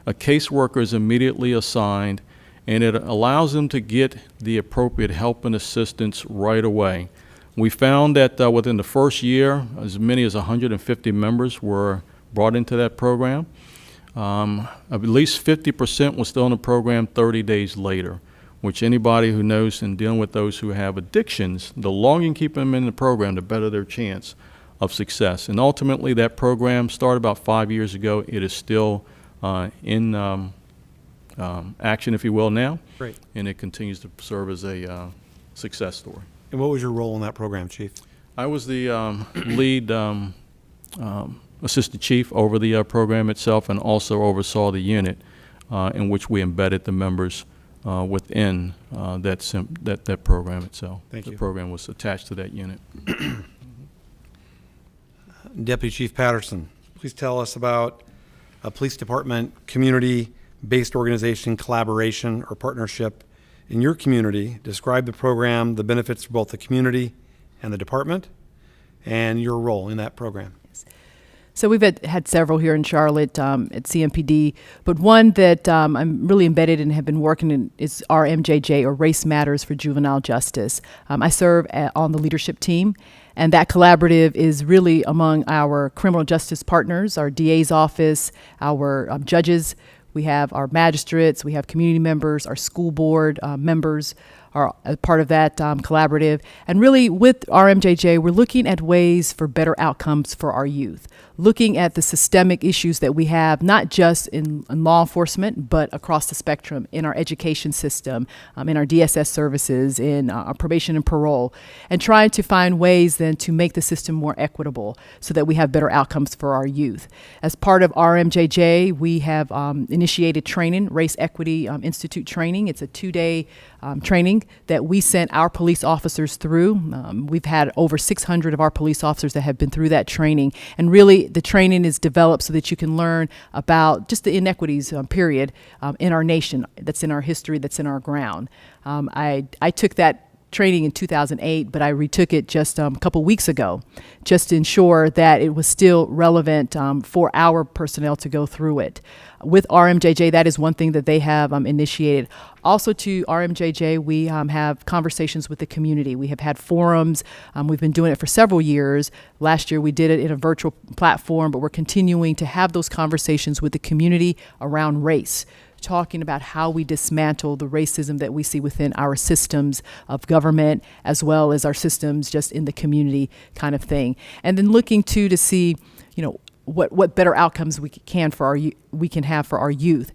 A caseworker is immediately assigned, and it allows them to get the appropriate help and assistance right away. We found that within the first year, as many as 150 members were brought into that program. At least 50% was still in the program 30 days later, which anybody who knows in dealing with those who have addictions, the longer you keep them in the program, the better their chance of success. And ultimately, that program started about 5 years ago. It is still in action, if you will, now. Great. And it continues to serve as a success story. And what was your role in that program, Chief? I was the lead assistant chief over the program itself, and also oversaw the unit in which we embedded the members within that program itself. Thank you. The program was attached to that unit. Deputy Chief Patterson, please tell us about a police department community-based organization collaboration or partnership in your community. Describe the program, the benefits for both the community and the department, and your role in that program. So we've had several here in Charlotte at CMPD, but one that I'm really embedded in and have been working in is RMJJ, or Race Matters for Juvenile Justice. I serve on the leadership team, and that collaborative is really among our criminal justice partners, our DA's office, our judges. We have our magistrates, we have community members, our school board members are a part of that collaborative. And really with RMJJ, we're looking at ways for better outcomes for our youth, looking at the systemic issues that we have, not just in law enforcement, but across the spectrum, in our education system, in our DSS services, in our probation and parole, and trying to find ways then to make the system more equitable so that we have better outcomes for our youth. As part of RMJJ, we have initiated training, Race Equity Institute training. It's a 2-day training that we sent our police officers through. We've had over 600 of our police officers that have been through that training. And really, the training is developed so that you can learn about just the inequities, period, in our nation, that's in our history, that's in our ground. I took that training in 2008, but I retook it just a couple weeks ago, just to ensure that it was still relevant for our personnel to go through it. With RMJJ, that is one thing that they have initiated. Also to RMJJ, we have conversations with the community. We have had forums. We've been doing it for several years. Last year we did it in a virtual platform, but we're continuing to have those conversations with the community around race, talking about how we dismantle the racism that we see within our systems of government, as well as our systems just in the community kind of thing. And then looking to see, what better outcomes we can have for our youth.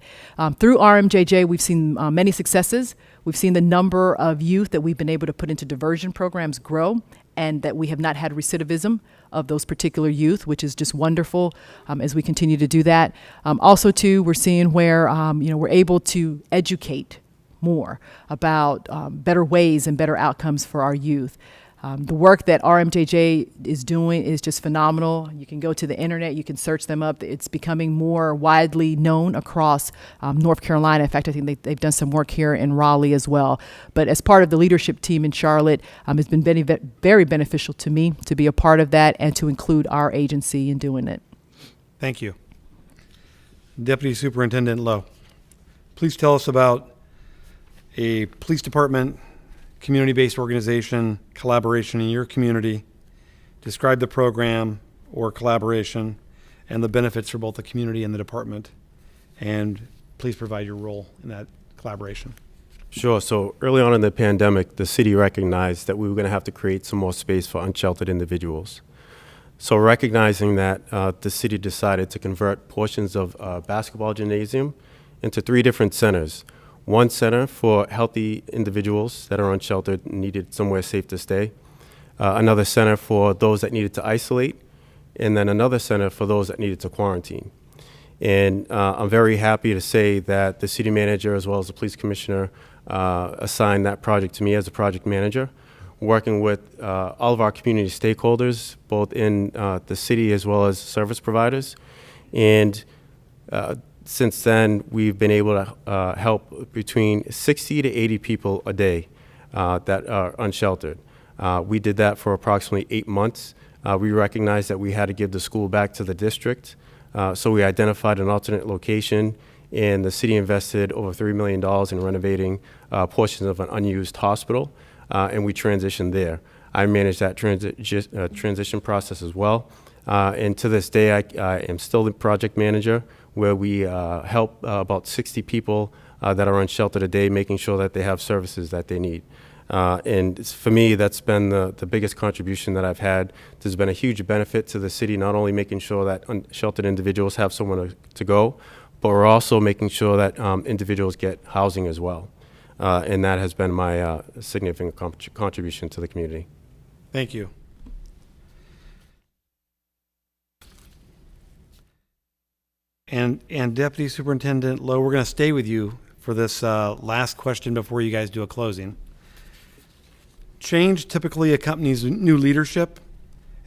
Through RMJJ, we've seen many successes. We've seen the number of youth that we've been able to put into diversion programs grow, and that we have not had recidivism of those particular youth, which is just wonderful as we continue to do that. Also, too, we're seeing where we're able to educate more about better ways and better outcomes for our youth. The work that RMJJ is doing is just phenomenal. You can go to the internet, you can search them up. It's becoming more widely known across North Carolina. In fact, I think they've done some work here in Raleigh as well. But as part of the leadership team in Charlotte, it's been very beneficial to me to be a part of that and to include our agency in doing it. Thank you. Deputy Superintendent Lowe, please tell us about a police department community-based organization collaboration in your community. Describe the program or collaboration and the benefits for both the community and the department, and please provide your role in that collaboration. Sure. So early on in the pandemic, the city recognized that we were going to have to create some more space for unsheltered individuals. So recognizing that, the city decided to convert portions of a basketball gymnasium into 3 different centers. One center for healthy individuals that are unsheltered and needed somewhere safe to stay. Another center for those that needed to isolate. And then another center for those that needed to quarantine. And I'm very happy to say that the city manager as well as the police commissioner assigned that project to me as a project manager, working with all of our community stakeholders, both in the city as well as service providers. And since then, we've been able to help between 60 to 80 people a day that are unsheltered. We did that for approximately 8 months. We recognized that we had to give the school back to the district, so we identified an alternate location, and the city invested over $3 million in renovating portions of an unused hospital, and we transitioned there. I manage that transition process as well. And to this day, I am still the project manager, where we help about 60 people that are unsheltered a day, making sure that they have services that they need. For me, that's been the biggest contribution that I've had. There's been a huge benefit to the city, not only making sure that unsheltered individuals have somewhere to go, but we're also making sure that individuals get housing as well. And that has been my significant contribution to the community. Thank you. And Deputy Superintendent Lowe, we're going to stay with you for this last question before you guys do a closing. Change typically accompanies new leadership,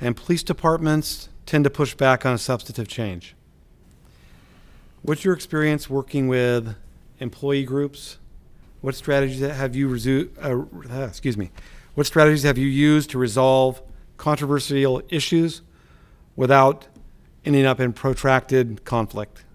and police departments tend to push back on substantive change. What's your experience working with employee groups? What strategies have you What strategies have you used to resolve controversial issues without ending up in protracted conflict?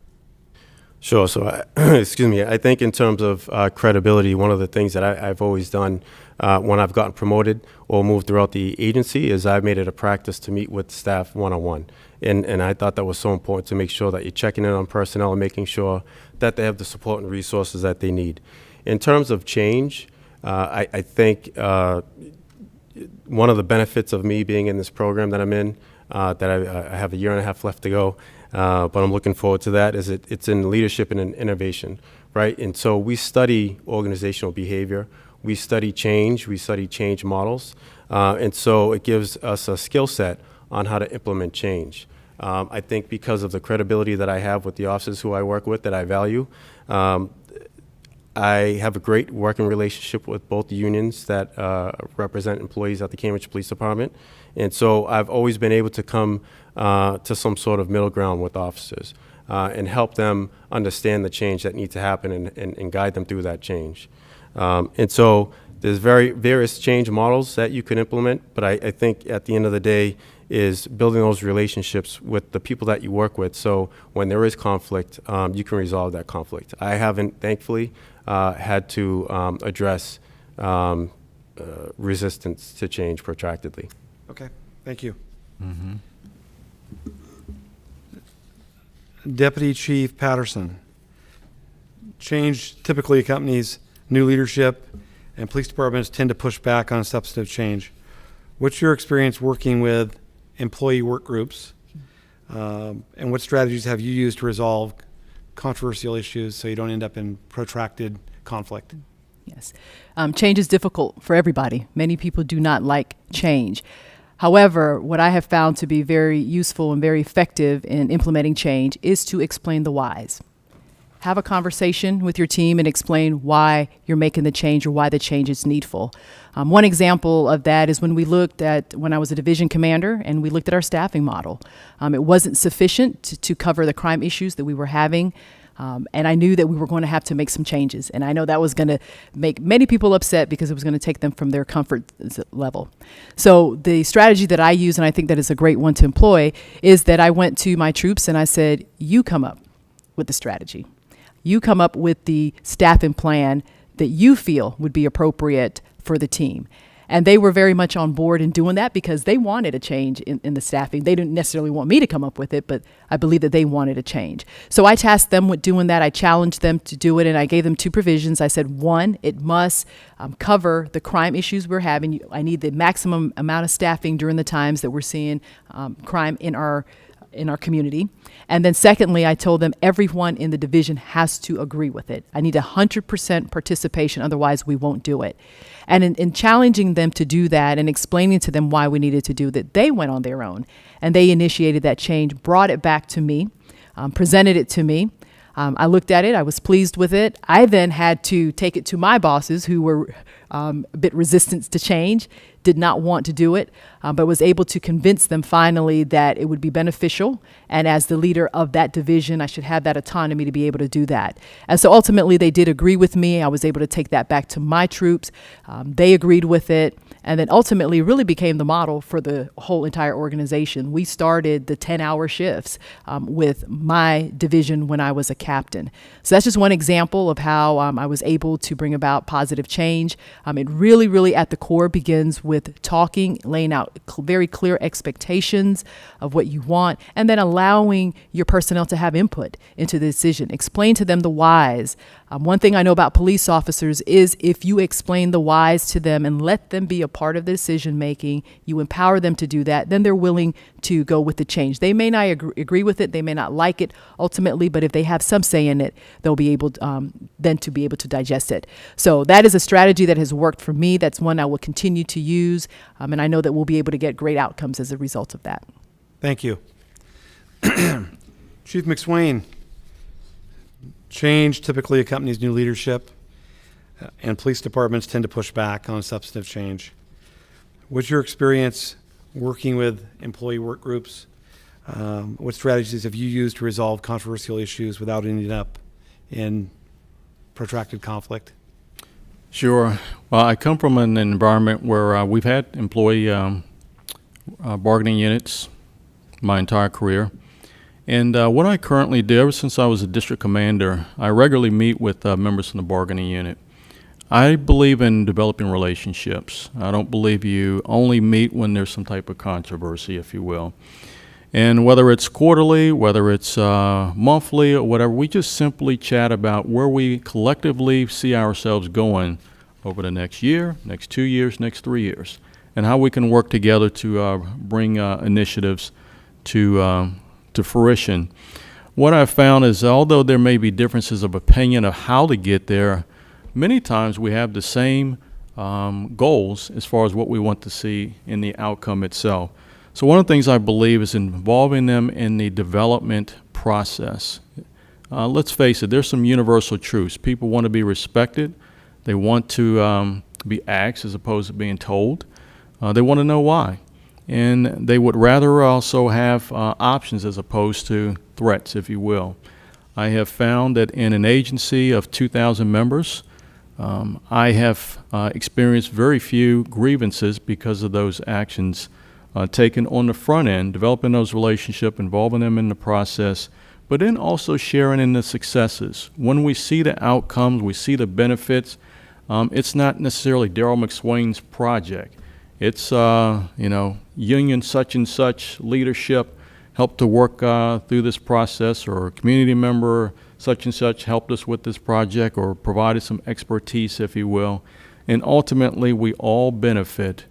Sure. So, I think in terms of credibility, one of the things that I've always done when I've gotten promoted or moved throughout the agency is I've made it a practice to meet with staff one-on-one. And I thought that was so important, to make sure that you're checking in on personnel and making sure that they have the support and resources that they need. In terms of change, I think one of the benefits of me being in this program that I'm in, that I have a year and a half left to go, but I'm looking forward to that, is it's in leadership and in innovation, right? And so we study organizational behavior, we study change models, and so it gives us a skill set on how to implement change. I think because of the credibility that I have with the officers who I work with, that I value, I have a great working relationship with both the unions that represent employees at the Cambridge Police Department. And so I've always been able to come to some sort of middle ground with officers and help them understand the change that needs to happen and guide them through that change. And so there's various change models that you can implement, but I think at the end of the day is building those relationships with the people that you work with, so when there is conflict, you can resolve that conflict. I haven't, thankfully, had to address resistance to change protractedly. Okay, thank you. Deputy Chief Patterson. Change typically accompanies new leadership, and police departments tend to push back on substantive change. What's your experience working with employee work groups, and what strategies have you used to resolve controversial issues so you don't end up in protracted conflict? Yes. Change is difficult for everybody. Many people do not like change. However, what I have found to be very useful and very effective in implementing change is to explain the whys. Have a conversation with your team and explain why you're making the change or why the change is needful. One example of that is when I was a division commander and we looked at our staffing model. It wasn't sufficient to cover the crime issues that we were having. And I knew that we were going to have to make some changes. And I know that was going to make many people upset because it was going to take them from their comfort level. So the strategy that I use, and I think that is a great one to employ, is that I went to my troops and I said, you come up with the strategy. You come up with the staffing plan that you feel would be appropriate for the team. And they were very much on board in doing that because they wanted a change in the staffing. They didn't necessarily want me to come up with it, but I believe that they wanted a change. So I tasked them with doing that. I challenged them to do it, and I gave them two provisions. I said, one, it must cover the crime issues we're having. I need the maximum amount of staffing during the times that we're seeing crime in our community. And then secondly, I told them everyone in the division has to agree with it. I need 100% participation, otherwise we won't do it. And in challenging them to do that and explaining to them why we needed to do that, they went on their own and they initiated that change, brought it back to me, presented it to me. I looked at it, I was pleased with it. I then had to take it to my bosses who were a bit resistant to change, did not want to do it, but was able to convince them finally that it would be beneficial. And as the leader of that division, I should have that autonomy to be able to do that. And so ultimately they did agree with me. I was able to take that back to my troops. They agreed with it. and then ultimately really became the model for the whole entire organization. We started the 10-hour shifts with my division when I was a captain. So that's just one example of how I was able to bring about positive change. It really at the core begins with talking, laying out very clear expectations of what you want, and then allowing your personnel to have input into the decision. Explain to them the whys. One thing I know about police officers is if you explain the whys to them and let them be a part of the decision making, you empower them to do that, then they're willing to go with the change. They may not agree with it, they may not like it ultimately, but if they have some say in it, they'll be able then to be able to digest it. So that is a strategy that has worked for me. That's one I will continue to use, and I know that we'll be able to get great outcomes as a result of that. Thank you. Chief McSwain, change typically accompanies new leadership, and police departments tend to push back on substantive change. What's your experience working with employee work groups? What strategies have you used to resolve controversial issues without ending up in protracted conflict? Sure. Well, I come from an environment where we've had employee bargaining units my entire career. And what I currently do, ever since I was a district commander, I regularly meet with members from the bargaining unit. I believe in developing relationships. I don't believe you only meet when there's some type of controversy, if you will. And whether it's quarterly, whether it's monthly, or whatever, we just simply chat about where we collectively see ourselves going over the next year, next 2 years, next 3 years, and how we can work together to bring initiatives to fruition. What I've found is, although there may be differences of opinion of how to get there, many times we have the same goals as far as what we want to see in the outcome itself. So one of the things I believe is involving them in the development process. Let's face it, there's some universal truths. People want to be respected. They want to be asked as opposed to being told. They want to know why. And they would rather also have options as opposed to threats, if you will. I have found that in an agency of 2,000 members, I have experienced very few grievances because of those actions taken on the front end, developing those relationships, involving them in the process, but then also sharing in the successes. When we see the outcomes, we see the benefits, it's not necessarily Daryl McSwain's project. It's, union such and such leadership helped to work through this process, or a community member such and such helped us with this project, or provided some expertise, if you will. And ultimately, we all benefit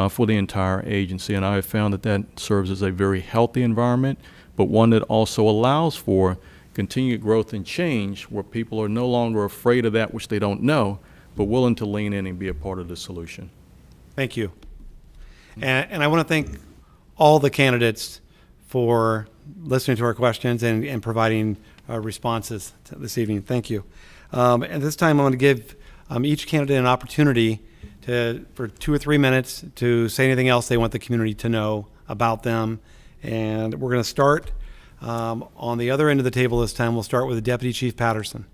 for the entire agency. And I have found that that serves as a very healthy environment, but one that also allows for continued growth and change, where people are no longer afraid of that which they don't know, but willing to lean in and be a part of the solution. Thank you. And I want to thank all the candidates for listening to our questions and providing responses this evening. Thank you. At this time, I want to give each candidate an opportunity for 2 or 3 minutes to say anything else they want the community to know about them. And we're going to start on the other end of the table this time. We'll start with Deputy Chief Patterson.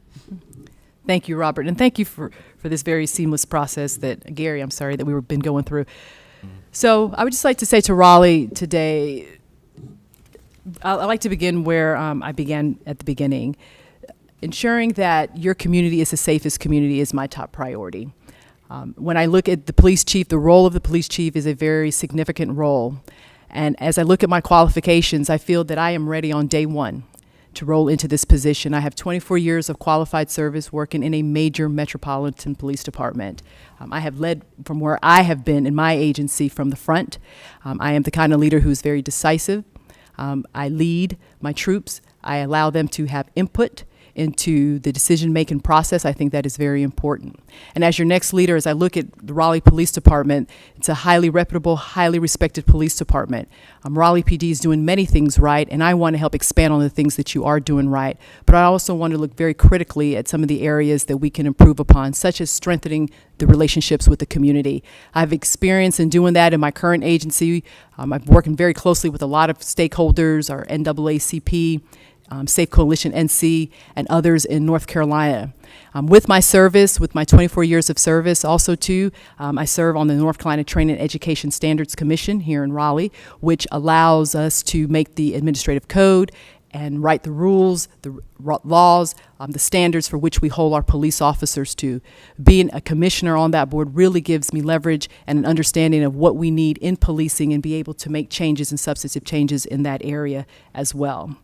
Thank you, Robert, and thank you for this very seamless process that, Gary, I'm sorry, that we've been going through. So I would just like to say to Raleigh today, I'd like to begin where I began at the beginning. Ensuring that your community is the safest community is my top priority. When I look at the police chief, the role of the police chief is a very significant role. And as I look at my qualifications, I feel that I am ready on day one to roll into this position. I have 24 years of qualified service working in a major metropolitan police department. I have led from where I have been in my agency from the front. I am the kind of leader who's very decisive. I lead my troops. I allow them to have input into the decision-making process. I think that is very important. And as your next leader, as I look at the Raleigh Police Department, it's a highly reputable, highly respected police department. Raleigh PD is doing many things right, and I want to help expand on the things that you are doing right. But I also want to look very critically at some of the areas that we can improve upon, such as strengthening the relationships with the community. I have experience in doing that in my current agency. I'm working very closely with a lot of stakeholders, our NAACP, Safe Coalition NC, and others in North Carolina. With my service, with my 24 years of service, also too, I serve on the North Carolina Training and Education Standards Commission here in Raleigh, which allows us to make the administrative code and write the rules, the laws, the standards for which we hold our police officers to. Being a commissioner on that board really gives me leverage and an understanding of what we need in policing and be able to make changes and substantive changes in that area as well.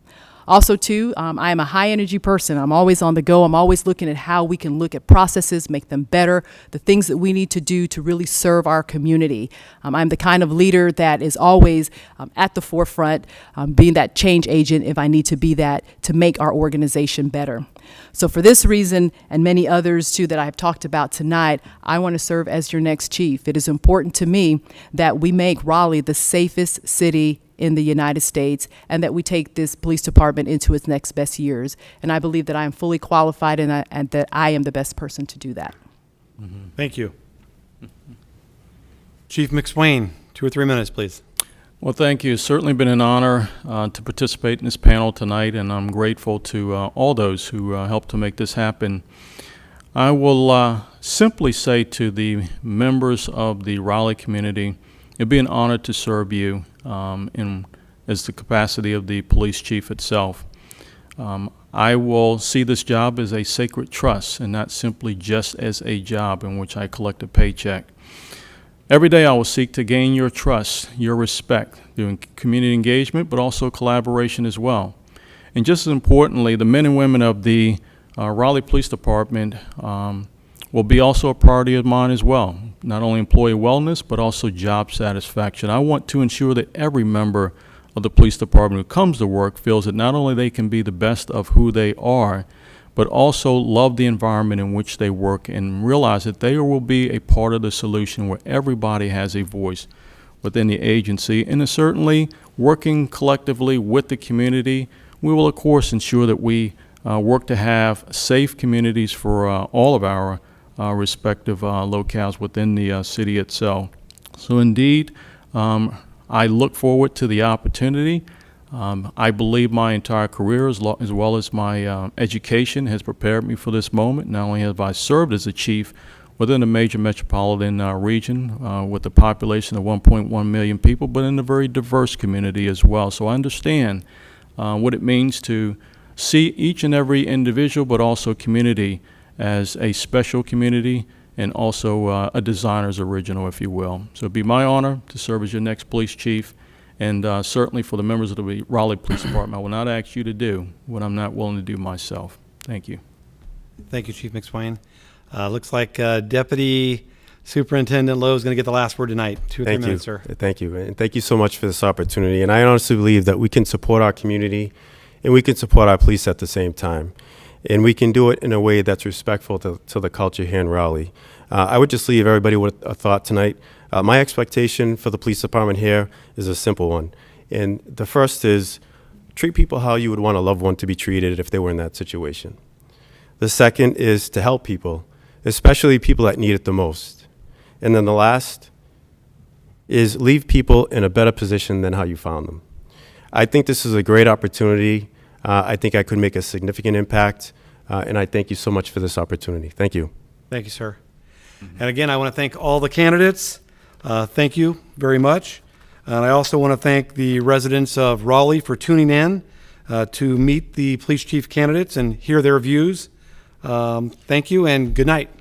Also, too, I am a high-energy person. I'm always on the go. I'm always looking at how we can look at processes, make them better, the things that we need to do to really serve our community. I'm the kind of leader that is always at the forefront, being that change agent if I need to be that, to make our organization better. So for this reason, and many others, too, that I've talked about tonight, I want to serve as your next chief. It is important to me that we make Raleigh the safest city in the United States, and that we take this police department into its next best years. And I believe that I am fully qualified and that I am the best person to do that. Thank you. Chief McSwain, 2 or 3 minutes, please. Well, thank you. It's certainly been an honor to participate in this panel tonight, and I'm grateful to all those who helped to make this happen. I will simply say to the members of the Raleigh community, it'd be an honor to serve you as the capacity of the police chief itself. I will see this job as a sacred trust and not simply just as a job in which I collect a paycheck. Every day I will seek to gain your trust, your respect, through community engagement, but also collaboration as well. And just as importantly, the men and women of the Raleigh Police Department will be also a priority of mine as well. Not only employee wellness, but also job satisfaction. I want to ensure that every member of the police department who comes to work feels that not only they can be the best of who they are, but also love the environment in which they work and realize that they will be a part of the solution where everybody has a voice within the agency. And certainly working collectively with the community, we will of course ensure that we work to have safe communities for all of our respective locales within the city itself. So indeed, I look forward to the opportunity. I believe my entire career, as well as my education, has prepared me for this moment. Not only have I served as a chief within a major metropolitan region with a population of 1.1 million people, but in a very diverse community as well. So I understand what it means to see each and every individual, but also community, as a special community and also a designer's original, if you will. So it'd be my honor to serve as your next police chief, and certainly for the members of the Raleigh Police Department, I will not ask you to do what I'm not willing to do myself. Thank you. Thank you, Chief McSwain. Looks like Deputy Superintendent Lowe is going to get the last word tonight. 2 or 3 minutes, sir. Thank you, and thank you so much for this opportunity. And I honestly believe that we can support our community and we can support our police at the same time. And we can do it in a way that's respectful to the culture here in Raleigh. I would just leave everybody with a thought tonight. My expectation for the police department here is a simple one. And the first is treat people how you would want a loved one to be treated if they were in that situation. The second is to help people, especially people that need it the most. And then the last is leave people in a better position than how you found them. I think this is a great opportunity. I think I could make a significant impact, and I thank you so much for this opportunity. Thank you. Thank you, sir. And again, I want to thank all the candidates. Thank you very much. And I also want to thank the residents of Raleigh for tuning in to meet the police chief candidates and hear their views. Thank you and good night.